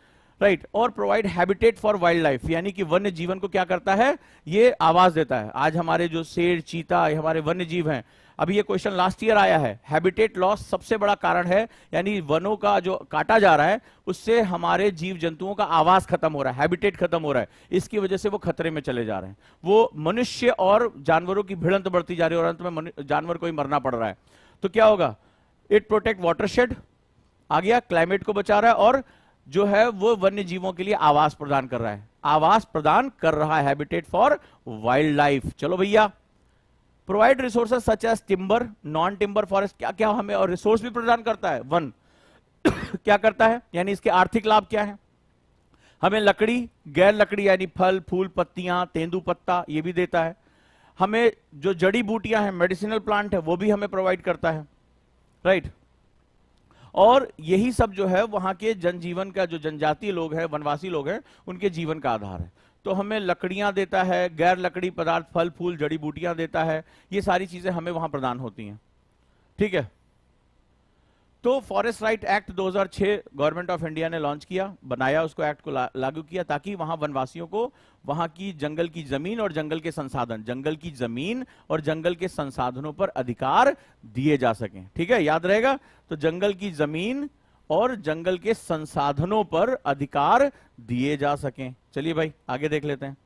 राइट। और provide habitat for wild life, यानी कि वन्य जीवन को क्या करता है? ये आवाज देता है। आज हमारे जो शेर, चीता, हमारे वन्य जीव हैं, अभी ये क्वेश्चन लास्ट ईयर आया है, हैबिटेट लॉस सबसे बड़ा कारण है, यानी वनों का जो काटा जा रहा है उससे हमारे जीव जंतुओं का आवास खत्म हो रहा है, हैबिटेट खत्म हो रहा है। इसकी वजह से वो खतरे में चले जा रहे हैं। वो मनुष्य और जानवरों की भिड़ंत बढ़ती जा रही है और अंत में जानवर को ही मरना पड़ रहा है। तो क्या होगा? इट प्रोटेक्ट वाटरशेड, आ गया, क्लाइमेट को बचा रहा है, और जो है वो वन्य जीवों के लिए आवास प्रदान कर रहा है, आवास प्रदान कर रहा है, हैबिटेट फॉर वाइल्ड लाइफ। चलो भैया, provide resources such as timber, non timber forest. क्या क्या हमें और रिसोर्स भी प्रदान करता है वन क्या करता है, यानी इसके आर्थिक लाभ क्या है? हमें लकड़ी, गैर लकड़ी यानी फल फूल पत्तियां, तेंदू पत्ता, ये भी देता है। हमें जो जड़ी बूटियां हैं, मेडिसिनल प्लांट है, वो भी हमें प्रोवाइड करता है, राइट। और यही सब जो है वहां के जनजीवन का, जो जनजातीय लोग हैं, वनवासी लोग हैं, उनके जीवन का आधार है। तो हमें लकड़ियां देता है, गैर लकड़ी पदार्थ, फल फूल, जड़ी बूटियां देता है, ये सारी चीजें हमें वहां प्रदान होती हैं। ठीक है, तो forest right act 2006 government of India ने लॉन्च किया, बनाया, उसको एक्ट को लागू किया, ताकि वहां वनवासियों को वहां की जंगल की जमीन और जंगल के संसाधन, जंगल की जमीन और जंगल के संसाधनों पर अधिकार दिए जा सकें। ठीक है, याद रहेगा। तो जंगल की जमीन और जंगल के संसाधनों पर अधिकार दिए जा सकें। चलिए भाई आगे देख लेते हैं।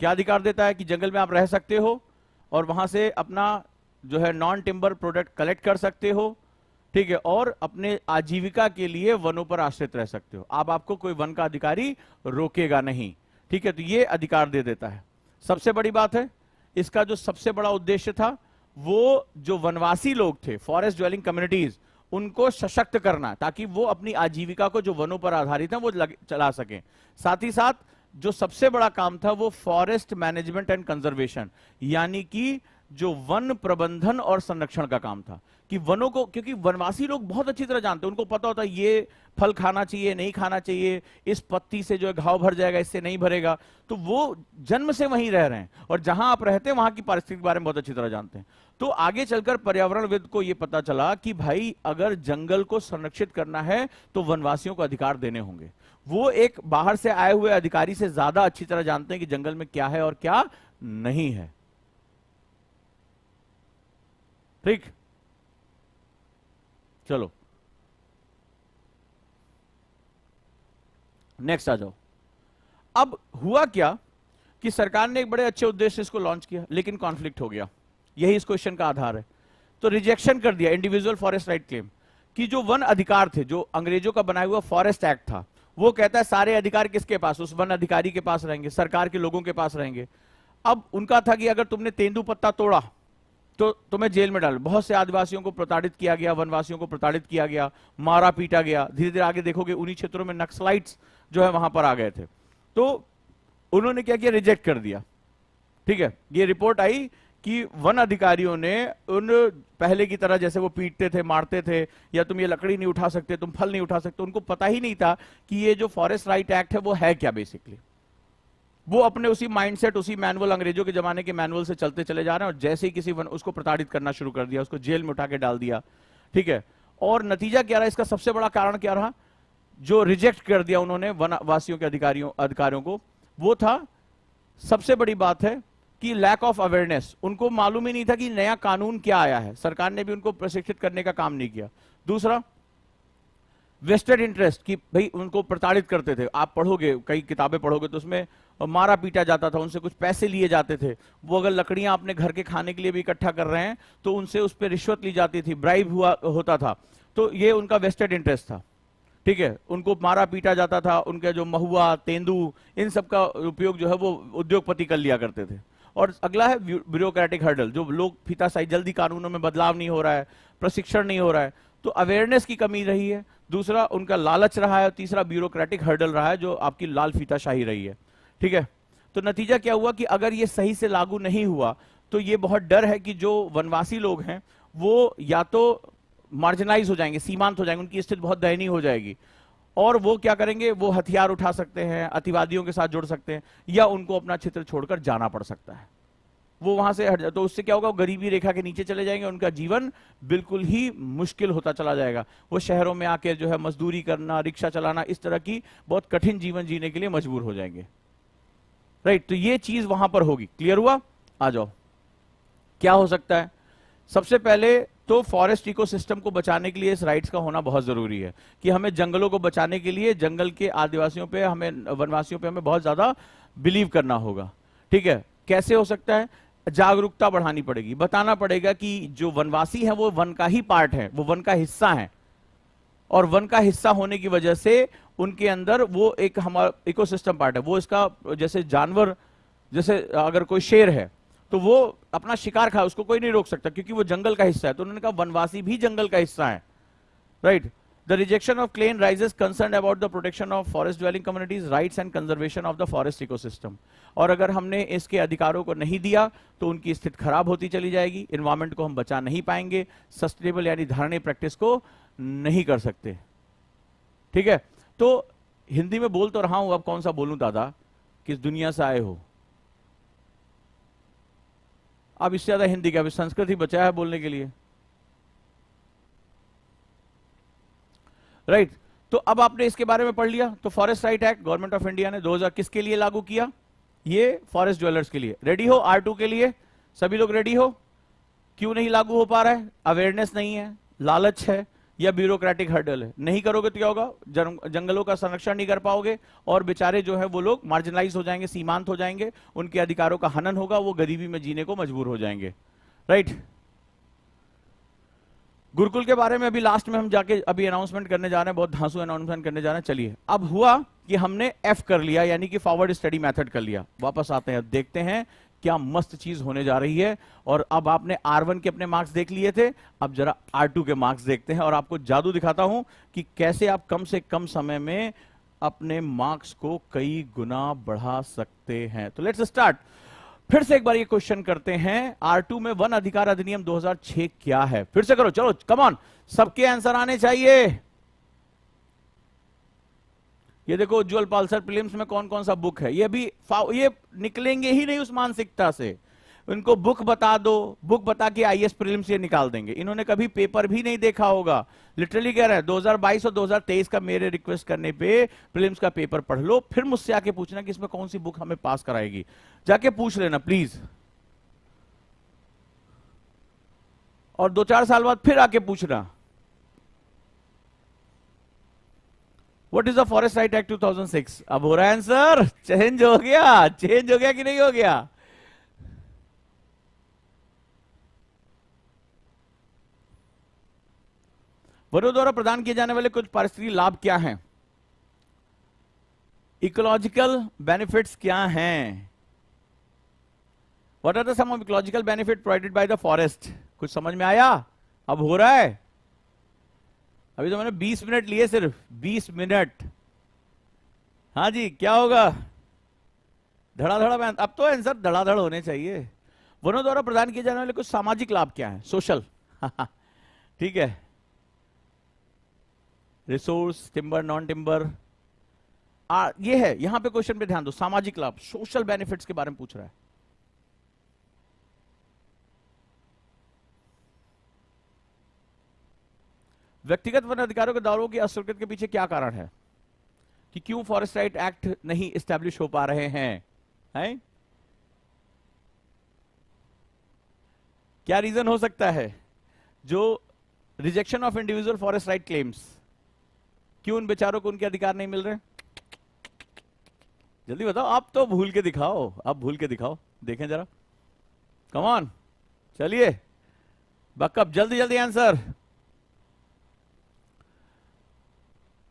क्या अधिकार देता है? कि जंगल में आप रह सकते हो और वहां से अपना जो है नॉन टिम्बर प्रोडक्ट कलेक्ट कर सकते हो, ठीक है, और अपने आजीविका के लिए वनों पर आश्रित रह सकते हो। अब आपको कोई वन का अधिकारी रोकेगा नहीं, ठीक है, तो ये अधिकार दे देता है। सबसे बड़ी बात है, इसका जो सबसे बड़ा उद्देश्य था वो जो वनवासी लोग थे, फॉरेस्ट ड्वेलिंग कम्युनिटीज, उनको सशक्त करना, ताकि वो अपनी आजीविका को जो वनों पर आधारित है वो चला सकें। साथ ही साथ जो सबसे बड़ा काम था वो फॉरेस्ट मैनेजमेंट एंड कंजर्वेशन, यानी कि जो वन प्रबंधन और संरक्षण का काम था, कि वनों को, क्योंकि वनवासी लोग बहुत अच्छी तरह जानते हैं, उनको पता होता है ये फल खाना चाहिए, नहीं खाना चाहिए, इस पत्ती से जो है घाव भर जाएगा, इससे नहीं भरेगा, तो वो जन्म से वहीं रह रहे हैं और जहां आप रहते हैं वहां की परिस्थिति के बारे में बहुत अच्छी तरह जानते हैं। तो आगे चलकर पर्यावरणविद को यह पता चला कि भाई अगर जंगल को संरक्षित करना है तो वनवासियों को अधिकार देने होंगे। वो एक बाहर से आए हुए अधिकारी से ज्यादा अच्छी तरह जानते हैं कि जंगल में क्या है और क्या नहीं है, ठीक। चलो नेक्स्ट आ जाओ। अब हुआ क्या कि सरकार ने एक बड़े अच्छे उद्देश्य से इसको लॉन्च किया, लेकिन कॉन्फ्लिक्ट हो गया, यही इस क्वेश्चन का आधार है। तो रिजेक्शन कर दिया इंडिविजुअल फॉरेस्ट राइट क्लेम, कि जो वन अधिकार थे, जो अंग्रेजों का बनाया हुआ फॉरेस्ट एक्ट था, वो कहता है सारे अधिकार किसके पास, उस वन अधिकारी के पास रहेंगे, सरकार के लोगों के पास रहेंगे। अब उनका था कि अगर तुमने तेंदुपत्ता तोड़ा तो तुम्हें जेल में डाल। बहुत से आदिवासियों को प्रताड़ित किया गया, वनवासियों को प्रताड़ित किया गया, मारा पीटा गया। धीरे धीरे आगे देखोगे उन्हीं क्षेत्रों में नक्सलाइट्स जो है वहां पर आ गए थे। तो उन्होंने क्या किया, रिजेक्ट कर दिया, ठीक है। ये रिपोर्ट आई कि वन अधिकारियों ने उन पहले की तरह जैसे वो पीटते थे, मारते थे, या तुम ये लकड़ी नहीं उठा सकते, तुम फल नहीं उठा सकते, उनको पता ही नहीं था कि ये जो फॉरेस्ट राइट एक्ट है वो है क्या। बेसिकली वो अपने उसी माइंडसेट, उसी मैनुअल, अंग्रेजों के जमाने के मैनुअल से चलते चले जा रहे हैं, और जैसे ही किसी वन उसको प्रताड़ित करना शुरू कर दिया, उसको जेल में उठा के डाल दिया, ठीक है। और नतीजा क्या रहा, इसका सबसे बड़ा कारण क्या रहा, जो रिजेक्ट कर दिया उन्होंने वनवासियों के अधिकारियों को, वो था, सबसे बड़ी बात है कि लैक ऑफ अवेयरनेस। उनको मालूम ही नहीं था कि नया कानून क्या आया है, सरकार ने भी उनको प्रशिक्षित करने का काम नहीं किया। दूसरा, वेस्टेड इंटरेस्ट, कि भाई उनको प्रताड़ित करते थे। आप पढ़ोगे, कई किताबें पढ़ोगे तो उसमें मारा पीटा जाता था, उनसे कुछ पैसे लिए जाते थे। वो अगर लकड़ियां अपने घर के खाने के लिए भी इकट्ठा कर रहे हैं तो उनसे उस पर रिश्वत ली जाती थी, ब्राइब होता था। तो ये उनका वेस्टेड इंटरेस्ट था, ठीक है। उनको मारा पीटा जाता था, उनके जो महुआ, तेंदू, इन सब का उपयोग जो है वो उद्योगपति कर लिया करते थे। और अगला है ब्यूरोक्रेटिक हर्डल, जो लोग फीताशाही, जल्दी कानूनों में बदलाव नहीं हो रहा है, प्रशिक्षण नहीं हो रहा है, तो अवेयरनेस की कमी रही है। दूसरा उनका लालच रहा है, और तीसरा ब्यूरोक्रेटिक हर्डल रहा है, जो आपकी लाल फीताशाही रही है, ठीक है। तो नतीजा क्या हुआ कि अगर ये सही से लागू नहीं हुआ तो ये बहुत डर है कि जो वनवासी लोग हैं वो या तो मार्जिनाइज हो जाएंगे, सीमांत हो जाएंगे, उनकी स्थिति बहुत दयनीय हो जाएगी, और वो क्या करेंगे, वो हथियार उठा सकते हैं, अतिवादियों के साथ जुड़ सकते हैं, या उनको अपना क्षेत्र छोड़कर जाना पड़ सकता है, वो वहां से हट जाए। तो उससे क्या होगा, गरीबी रेखा के नीचे चले जाएंगे, उनका जीवन बिल्कुल ही मुश्किल होता चला जाएगा। वो शहरों में आके जो है मजदूरी करना, रिक्शा चलाना, इस तरह की बहुत कठिन जीवन जीने के लिए मजबूर हो जाएंगे, राइट। तो ये चीज वहां पर होगी। क्लियर हुआ? आ जाओ, क्या हो सकता है। सबसे पहले तो फॉरेस्ट इकोसिस्टम को बचाने के लिए इस राइट्स का होना बहुत जरूरी है, कि हमें जंगलों को बचाने के लिए जंगल के आदिवासियों पे, हमें वनवासियों पे हमें बहुत ज्यादा बिलीव करना होगा, ठीक है। कैसे हो सकता है, जागरूकता बढ़ानी पड़ेगी, बताना पड़ेगा कि जो वनवासी है वो वन का ही पार्ट है, वो वन का हिस्सा है, और वन का हिस्सा होने की वजह से उनके अंदर वो एक हमारा इकोसिस्टम पार्ट है। वो इसका, जैसे जानवर, जैसे अगर कोई शेर है तो वो अपना शिकार खाए, उसको कोई नहीं रोक सकता क्योंकि वो जंगल का हिस्सा है। तो उन्होंने कहा वनवासी भी जंगल का हिस्सा है, right. The rejection of claim rises concern about the protection of forest dwelling communities rights and conservation of the forest ecosystem. और अगर हमने इसके अधिकारों को नहीं दिया तो उनकी स्थिति खराब होती चली जाएगी, इन्वायरमेंट को हम बचा नहीं पाएंगे, सस्टेनेबल यानी धारणीय प्रैक्टिस को नहीं कर सकते, ठीक है। तो हिंदी में बोल तो रहा हूं, अब कौन सा बोलूं दादा, किस दुनिया से आए हो। अब इससे ज्यादा हिंदी क्या, अभी संस्कृत ही बचा है बोलने के लिए, राइट। तो अब आपने इसके बारे में पढ़ लिया। तो forest right act government of India ने 2000 किसके लिए लागू किया, ये फॉरेस्ट ड्वेलर्स के लिए। रेडी हो R2 के लिए, सभी लोग रेडी हो। क्यों नहीं लागू हो पा रहा है, अवेयरनेस नहीं है, लालच है, या ब्यूरोक्रेटिक हर्डल है। नहीं करोगे तो क्या होगा, जंगलों का संरक्षण नहीं कर पाओगे, और बेचारे जो है वो लोग मार्जिनलाइज हो जाएंगे, सीमांत हो जाएंगे, उनके अधिकारों का हनन होगा, वो गरीबी में जीने को मजबूर हो जाएंगे, राइट। गुरुकुल के बारे में अभी लास्ट में हम जाके अभी अनाउंसमेंट करने जा रहे हैं, बहुत धांसू अनाउंसमेंट करने जा रहे हैं। चलिए, अब हुआ कि हमने एफ कर लिया, यानी कि फॉरवर्ड स्टडी मेथड कर लिया। वापस आते हैं, देखते हैं क्या मस्त चीज होने जा रही है। और अब आपने R1 के अपने मार्क्स देख लिए थे, अब जरा R2 के मार्क्स देखते हैं और आपको जादू दिखाता हूं कि कैसे आप कम से कम समय में अपने मार्क्स को कई गुना बढ़ा सकते हैं। तो लेट्स स्टार्ट। फिर से एक बार ये क्वेश्चन करते हैं, R2 में वन अधिकार अधिनियम 2006 क्या है? फिर से करो, चलो कम ऑन, सबके आंसर आने चाहिए। ये देखो उज्जवल पाल सर, प्रीलिम्स में कौन कौन सा बुक है, ये भी ये निकलेंगे ही नहीं उस मानसिकता से। उनको बुक बता दो, बुक बता के आईएएस प्रीलिम्स ये निकाल देंगे। इन्होंने कभी पेपर भी नहीं देखा होगा। लिटरली कह रहे हैं 2022 और 2023 का मेरे रिक्वेस्ट करने पे प्रीलिम्स का पेपर पढ़ लो, फिर मुझसे आके पूछना कि इसमें कौन सी बुक हमें पास कराएगी। जाके पूछ लेना प्लीज, और 2-4 साल बाद फिर आके पूछना। What is the forest right act 2006? अब हो रहा है आंसर, चेंज हो गया, चेंज हो गया कि नहीं हो गया? वनों द्वारा प्रदान किए जाने वाले कुछ पारिस्थितिक लाभ क्या हैं? इकोलॉजिकल बेनिफिट्स क्या हैं? What are the some of ecological benefit provided by the forest? कुछ समझ में आया? अब हो रहा है। अभी तो मैंने 20 मिनट लिए, सिर्फ 20 मिनट। हाँ जी, क्या होगा? धड़ाधड़, अब तो आंसर धड़ाधड़ होने चाहिए। वनों द्वारा प्रदान किए जाने वाले कुछ सामाजिक लाभ क्या हैं? सोशल ठीक है, रिसोर्स, टिम्बर, नॉन टिम्बर, ये है। यहां पे क्वेश्चन पे ध्यान दो, सामाजिक लाभ, सोशल बेनिफिट्स के बारे में पूछ रहा है। व्यक्तिगत वन अधिकारों के दावों की अस्वीकृति के पीछे क्या कारण है कि क्यों फॉरेस्ट राइट एक्ट नहीं एस्टैब्लिश हो पा रहे हैं? क्या रीजन हो सकता है? जो rejection of individual forest right claims, क्यों उन बेचारों को उनके अधिकार नहीं मिल रहे? जल्दी बताओ, आप तो भूल के दिखाओ, आप भूल के दिखाओ, देखें जरा, कम ऑन, चलिए बकअप, जल्दी जल्दी आंसर।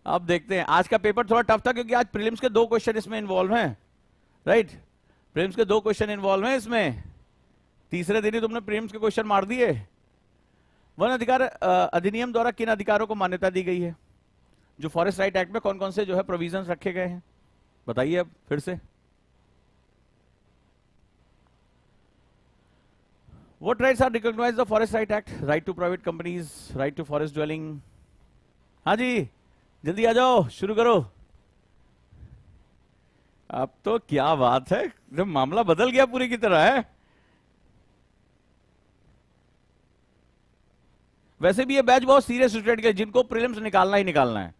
अब देखते हैं। आज का पेपर थोड़ा टफ था क्योंकि आज प्रीलिम्स के 2 क्वेश्चन इसमें इन्वॉल्व हैं, राइट? प्रीलिम्स के 2 क्वेश्चन इन्वॉल्व हैं इसमें। तीसरे दिन ही तुमने प्रीलिम्स के क्वेश्चन मार दिए। वन अधिकार अधिनियम द्वारा किन अधिकारों को मान्यता दी गई है? जो फॉरेस्ट राइट एक्ट में कौन कौन से जो है प्रोविजंस रखे गए हैं, बताइए अब फिर से। What rights are recognized the Forest Right Act? Right to private companies, right to forest dwelling. हाँ जी, जल्दी आ जाओ, शुरू करो। अब तो क्या बात है, जब मामला बदल गया पूरी की तरह है। वैसे भी ये बैच बहुत सीरियस स्टूडेंट के, जिनको प्रीलिम्स निकालना ही निकालना है,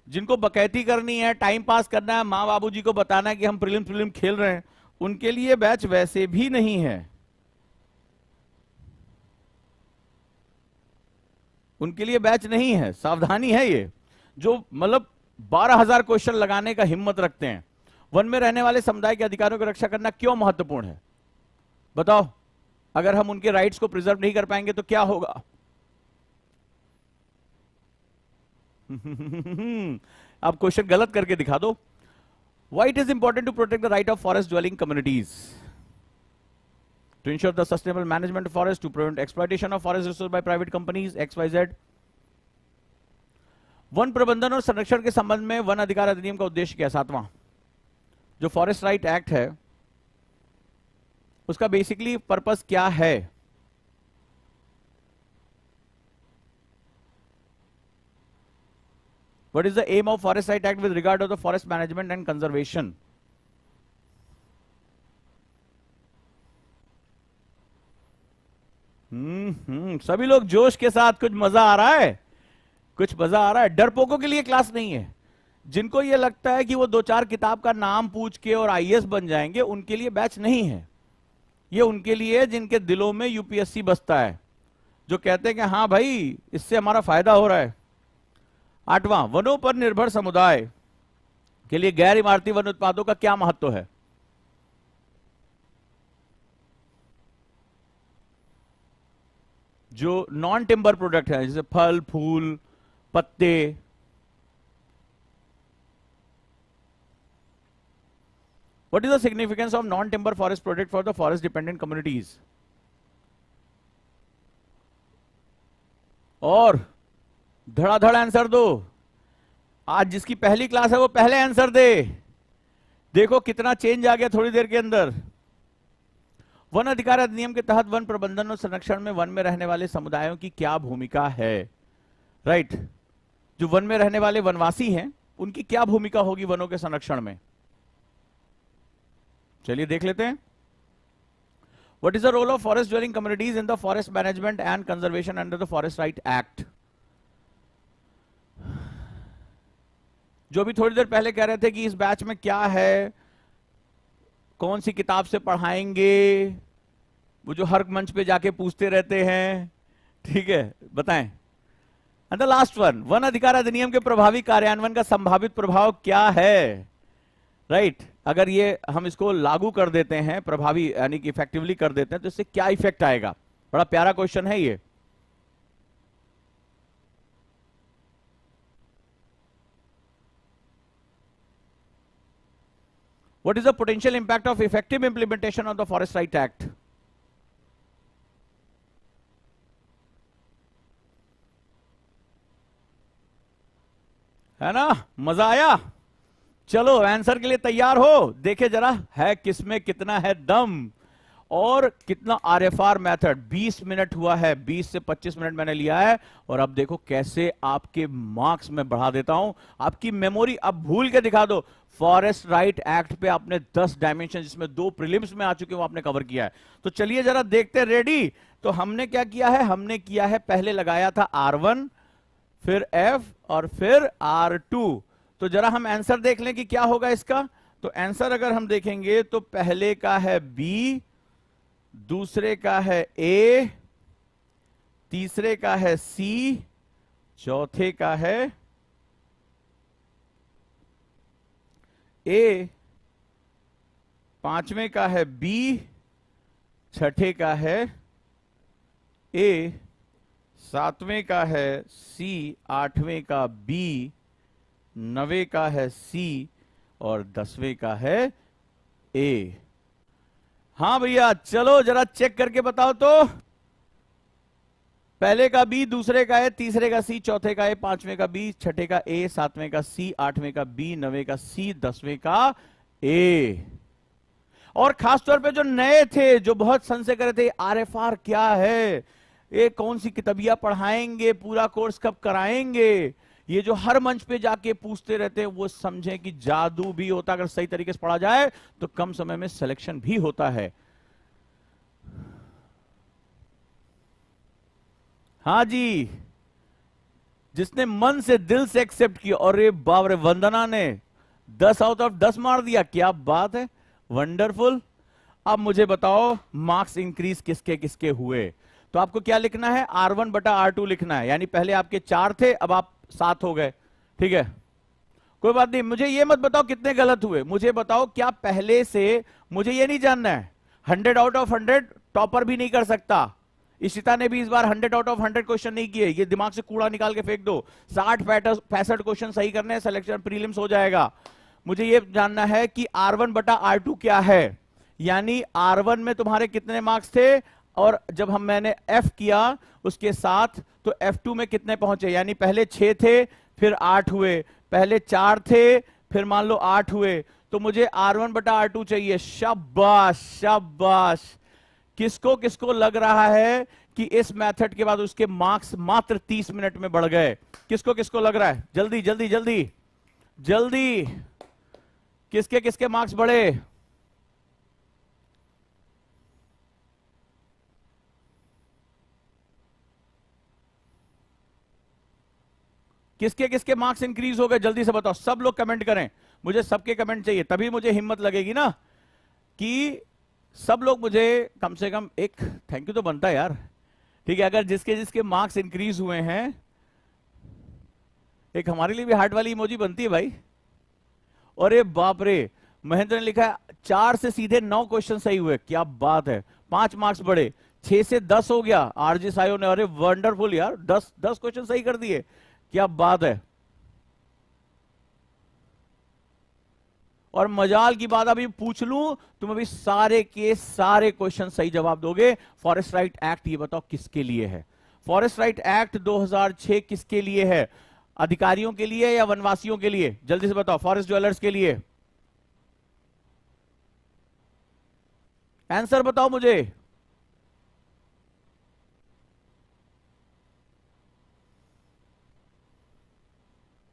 जिनको बकैती करनी है, टाइम पास करना है, माँ बाबूजी को बताना है कि हम प्रीलिम खेल रहे हैं, उनके लिए बैच वैसे भी नहीं है। उनके लिए बैच नहीं है, सावधानी है ये। जो मतलब 12,000 क्वेश्चन लगाने का हिम्मत रखते हैं। वन में रहने वाले समुदाय के अधिकारों की रक्षा करना क्यों महत्वपूर्ण है? बताओ, अगर हम उनके राइट्स को प्रिजर्व नहीं कर पाएंगे तो क्या होगा? अब क्वेश्चन गलत करके दिखा दो। Why it is important to protect the right of forest dwelling communities? To ensure the sustainable management of forest, to prevent exploitation of forest resources by private companies, XYZ. One प्रबंधन और संरक्षण के संबंध में वन अधिकार अधिनियम का उद्देश्य क्या है? 7वां, जो फॉरेस्ट राइट एक्ट है उसका बेसिकली पर्पस क्या है? What is the aim of Forest Right Act with regard to the forest management and conservation? सभी लोग जोश के साथ, कुछ मजा आ रहा है, कुछ मजा आ रहा है। डरपोकों के लिए क्लास नहीं है। जिनको ये लगता है कि वो 2-4 किताब का नाम पूछ के और आईएएस बन जाएंगे, उनके लिए बैच नहीं है। ये उनके लिए जिनके दिलों में यूपीएससी बसता है, जो कहते हैं कि हाँ भाई इससे हमारा फायदा हो रहा है। 8वां, वनों पर निर्भर समुदाय के लिए गैर इमारती वन उत्पादों का क्या महत्व है? जो नॉन टिम्बर प्रोडक्ट है जैसे फल फूल पत्ते, what is the significance of non timber forest product for the forest dependent communities? और धड़ाधड़ आंसर दो। आज जिसकी पहली क्लास है वो पहले आंसर दे। देखो कितना चेंज आ गया थोड़ी देर के अंदर। वन अधिकार अधिनियम के तहत वन प्रबंधन और संरक्षण में वन में रहने वाले समुदायों की क्या भूमिका है? राइट, जो वन में रहने वाले वनवासी हैं उनकी क्या भूमिका होगी वनों के संरक्षण में? चलिए देख लेते हैं। What is the role of forest dwelling communities in the forest management and conservation under the forest right act? जो भी थोड़ी देर पहले कह रहे थे कि इस बैच में क्या है, कौन सी किताब से पढ़ाएंगे, वो जो हर मंच पे जाके पूछते रहते हैं, ठीक है, बताएं। एंड द लास्ट वन अधिकार अधिनियम के प्रभावी कार्यान्वयन का संभावित प्रभाव क्या है? राइट, अगर ये हम इसको लागू कर देते हैं, प्रभावी यानी कि इफेक्टिवली कर देते हैं, तो इससे क्या इफेक्ट आएगा? बड़ा प्यारा क्वेश्चन है ये। What is the potential impact of effective implementation of the Forest Right Act? है ना, मजा आया? चलो आंसर के लिए तैयार हो? देखे जरा है किसमें कितना है दम और कितना आरएफआर मेथड। 20 मिनट हुआ है, 20 से 25 मिनट मैंने लिया है, और अब देखो कैसे आपके मार्क्स में बढ़ा देता हूं। आपकी मेमोरी अब भूल के दिखा दो। फॉरेस्ट राइट एक्ट पे आपने 10 डायमेंशन, जिसमें 2 प्रीलिम्स में आ चुके, वो आपने कवर किया है। तो चलिए जरा देखते हैं। रेडी? तो हमने क्या किया है, हमने किया है पहले लगाया था R1, फिर F और फिर R2। तो जरा हम आंसर देख लें कि क्या होगा इसका। तो आंसर अगर हम देखेंगे तो पहले का है B, दूसरे का है A, तीसरे का है C, चौथे का है A, पांचवें का है B, छठे का है A, सातवें का है C, आठवें का B, नवें का है C और 10वें का है A। हाँ भैया, चलो जरा चेक करके बताओ तो। पहले का B, दूसरे का है, तीसरे का C, चौथे का है, पांचवें का B, छठे का A, सातवें का C, आठवें का B, नवें का C, 10वें का A। और खासतौर पे जो नए थे, जो बहुत संशय कर रहे थे RFR क्या है, ये कौन सी किताबियां पढ़ाएंगे, पूरा कोर्स कब कराएंगे, ये जो हर मंच पे जाके पूछते रहते हैं, वो समझें कि जादू भी होता है। अगर सही तरीके से पढ़ा जाए तो कम समय में सिलेक्शन भी होता है। हाँ जी, जिसने मन से दिल से एक्सेप्ट किया। और ये बाप रे, वंदना ने 10 आउट ऑफ 10 मार दिया, क्या बात है, वंडरफुल। अब मुझे बताओ मार्क्स इंक्रीज किसके किसके हुए। तो आपको क्या लिखना है, R1 बटा R2 लिखना है। यानी पहले आपके 4 थे, अब आप 7 हो गए, ठीक है, कोई बात नहीं। मुझे ये मत बताओ कितने गलत हुए, मुझे बताओ क्या पहले से, मुझे ये नहीं जानना है। 100 आउट ऑफ 100 टॉपर भी नहीं कर सकता। इशिता ने भी इस बार 100 आउट ऑफ 100 क्वेश्चन नहीं किए, ये दिमाग से कूड़ा निकाल के फेंक दो। 60-65 क्वेश्चन सही करने हैं, सिलेक्शन प्रीलिम्स हो जाएगा। मुझे ये जानना है कि R1 बटा R2 क्या है। यानी R1 में तुम्हारे कितने मार्क्स थे, और जब मैंने F किया उसके साथ, तो F2 में कितने पहुंचे। यानी पहले 6 थे, फिर 8 हुए, पहले 4 थे, फिर मान लो 8 हुए। तो मुझे R1 बटा R2 चाहिए। शाबाश शाबाश। किसको किसको लग रहा है कि इस मेथड के बाद उसके मार्क्स मात्र 30 मिनट में बढ़ गए? किसको किसको लग रहा है? जल्दी जल्दी जल्दी जल्दी, किसके किसके मार्क्स बढ़े? किसके किसके मार्क्स इंक्रीज हो गए, जल्दी से बताओ। सब लोग कमेंट करें, मुझे सबके कमेंट चाहिए, तभी मुझे हिम्मत लगेगी ना कि सब लोग मुझे कम से कम एक थैंक यू तो बनता है यार, ठीक है। अगर जिसके जिसके मार्क्स इंक्रीज हुए हैं, एक हमारे लिए भी हार्ट वाली इमोजी बनती है भाई। और ये बाप रे, महेंद्र ने लिखा है 4 से सीधे 9 क्वेश्चन सही हुए, क्या बात है। 5 मार्क्स बढ़े, 6 से 10 हो गया आरजे सायो ने। अरे वंडरफुल यार, 10 क्वेश्चन सही कर दिए, क्या बात है। और मजाल की बात अभी पूछ लूं, तुम अभी सारे के सारे क्वेश्चन सही जवाब दोगे। फॉरेस्ट राइट एक्ट ये बताओ किसके लिए है? फॉरेस्ट राइट एक्ट 2006 किसके लिए है? अधिकारियों के लिए या वनवासियों के लिए? जल्दी से बताओ, फॉरेस्ट ज्वेलर्स के लिए। आंसर बताओ मुझे।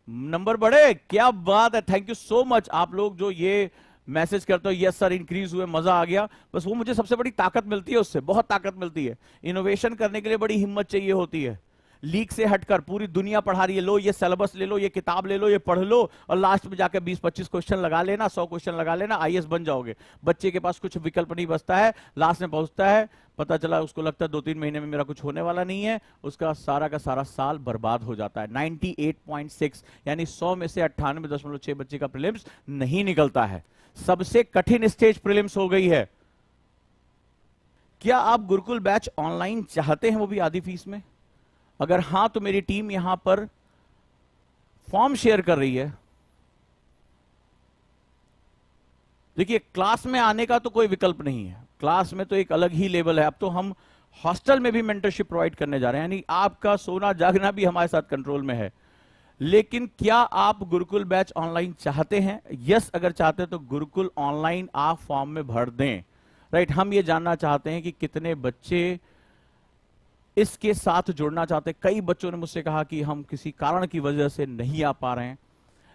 नंबर बढ़े, क्या बात है, थैंक यू सो मच। आप लोग जो ये मैसेज करते हो, यस सर इंक्रीज हुए, मजा आ गया, बस वो मुझे सबसे बड़ी ताकत मिलती है, उससे बहुत ताकत मिलती है। इनोवेशन करने के लिए बड़ी हिम्मत चाहिए होती है। लीक से हटकर पूरी दुनिया पढ़ा रही है, लो ये सिलेबस ले लो, ये किताब ले लो, ये पढ़ लो, और लास्ट में जाकर 20-25 क्वेश्चन लगा लेना, 100 क्वेश्चन लगा लेना, आईएएस बन जाओगे। बच्चे के पास कुछ विकल्प नहीं बचता है, लास्ट में पहुंचता है, पता चला उसको लगता है 2-3 महीने में मेरा कुछ होने वाला नहीं है, उसका सारा का सारा साल बर्बाद हो जाता है। 98.6 यानी 100 में से 98.6 बच्चे का प्रीलिम्स नहीं निकलता है। सबसे कठिन स्टेज प्रीलिम्स हो गई है। क्या आप गुरुकुल बैच ऑनलाइन चाहते हैं, वो भी आधी फीस में? अगर हां तो मेरी टीम यहां पर फॉर्म शेयर कर रही है। देखिए, क्लास में आने का तो कोई विकल्प नहीं है, क्लास में तो एक अलग ही लेवल है। अब तो हम हॉस्टल में भी मेंटरशिप प्रोवाइड करने जा रहे हैं, यानी आपका सोना जागना भी हमारे साथ कंट्रोल में है। लेकिन क्या आप गुरुकुल बैच ऑनलाइन चाहते हैं? यस अगर चाहते हैं तो गुरुकुल ऑनलाइन आप फॉर्म में भर दें। राइट, हम ये जानना चाहते हैं कि कितने बच्चे इसके साथ जुड़ना चाहते हैं। कई बच्चों ने मुझसे कहा कि हम किसी कारण की वजह से नहीं आ पा रहे हैं,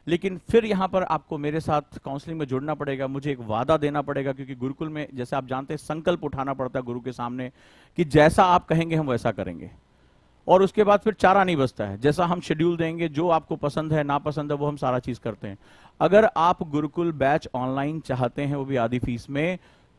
लेकिन फिर यहां पर आपको मेरे साथ काउंसलिंग में जुड़ना पड़ेगा, मुझे एक वादा देना पड़ेगा, क्योंकि गुरुकुल में जैसे आप जानते हैं संकल्प उठाना पड़ता है गुरु के सामने कि जैसा आप कहेंगे हम वैसा करेंगे, और उसके बाद फिर चारा नहीं बचता है। जैसा हम शेड्यूल देंगे, जो आपको पसंद है ना पसंद है, वो हम सारा चीज करते हैं। अगर आप गुरुकुल बैच ऑनलाइन चाहते हैं, वो भी आधी फीस में,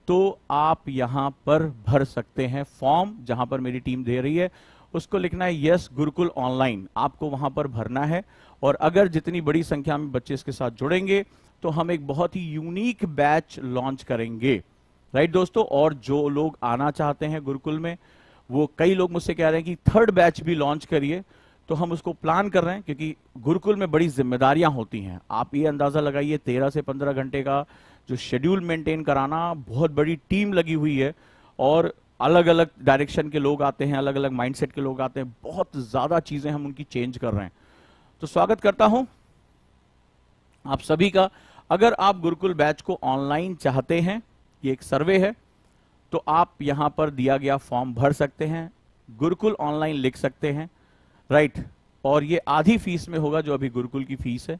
तो आप यहां पर भर सकते हैं फॉर्म, जहां पर मेरी टीम दे रही है। उसको लिखना है यस गुरुकुल ऑनलाइन, आपको वहां पर भरना है। और अगर जितनी बड़ी संख्या में बच्चे इसके साथ जुड़ेंगे तो हम एक बहुत ही यूनिक बैच लॉन्च करेंगे। राइट दोस्तों, और जो लोग आना चाहते हैं गुरुकुल में, वो कई लोग मुझसे कह रहे हैं कि 3rd बैच भी लॉन्च करिए, तो हम उसको प्लान कर रहे हैं, क्योंकि गुरुकुल में बड़ी जिम्मेदारियां होती हैं। आप ये अंदाजा लगाइए, 13 से 15 घंटे का जो शेड्यूल मेंटेन कराना, बहुत बड़ी टीम लगी हुई है, और अलग अलग डायरेक्शन के लोग आते हैं, अलग अलग माइंडसेट के लोग आते हैं, बहुत ज्यादा चीजें हम उनकी चेंज कर रहे हैं। तो स्वागत करता हूं आप सभी का। अगर आप गुरुकुल बैच को ऑनलाइन चाहते हैं, ये एक सर्वे है, तो आप यहां पर दिया गया फॉर्म भर सकते हैं, गुरुकुल ऑनलाइन लिख सकते हैं। राइट, और ये आधी फीस में होगा जो अभी गुरुकुल की फीस है,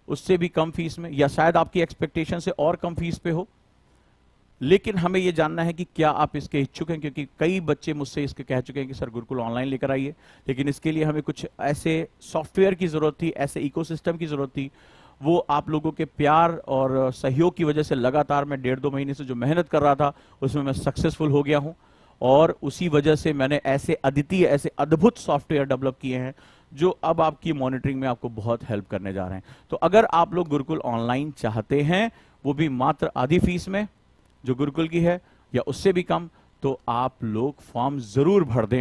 उससे भी कम फीस में, या शायद आपकी एक्सपेक्टेशन से और कम फीस पे हो। लेकिन हमें यह जानना है कि क्या आप इसके इच्छुक हैं, क्योंकि कई बच्चे मुझसे इसके कह चुके हैं कि सर गुरुकुल ऑनलाइन लेकर आइए, लेकिन इसके लिए हमें कुछ ऐसे सॉफ्टवेयर की जरूरत थी, ऐसे इकोसिस्टम की जरूरत थी। वो आप लोगों के प्यार और सहयोग की वजह से लगातार मैं 1.5-2 महीने से जो मेहनत कर रहा था, उसमें मैं सक्सेसफुल हो गया हूं, और उसी वजह से मैंने ऐसे अद्वितीय, ऐसे अद्भुत सॉफ्टवेयर डेवलप किए हैं जो अब आपकी मॉनिटरिंग में आपको बहुत हेल्प करने जा रहे हैं। तो अगर आप लोग गुरुकुल ऑनलाइन चाहते हैं, वो भी मात्र आधी फीस में जो गुरुकुल की है, या उससे भी कम, तो आप लोग फॉर्म जरूर भर दें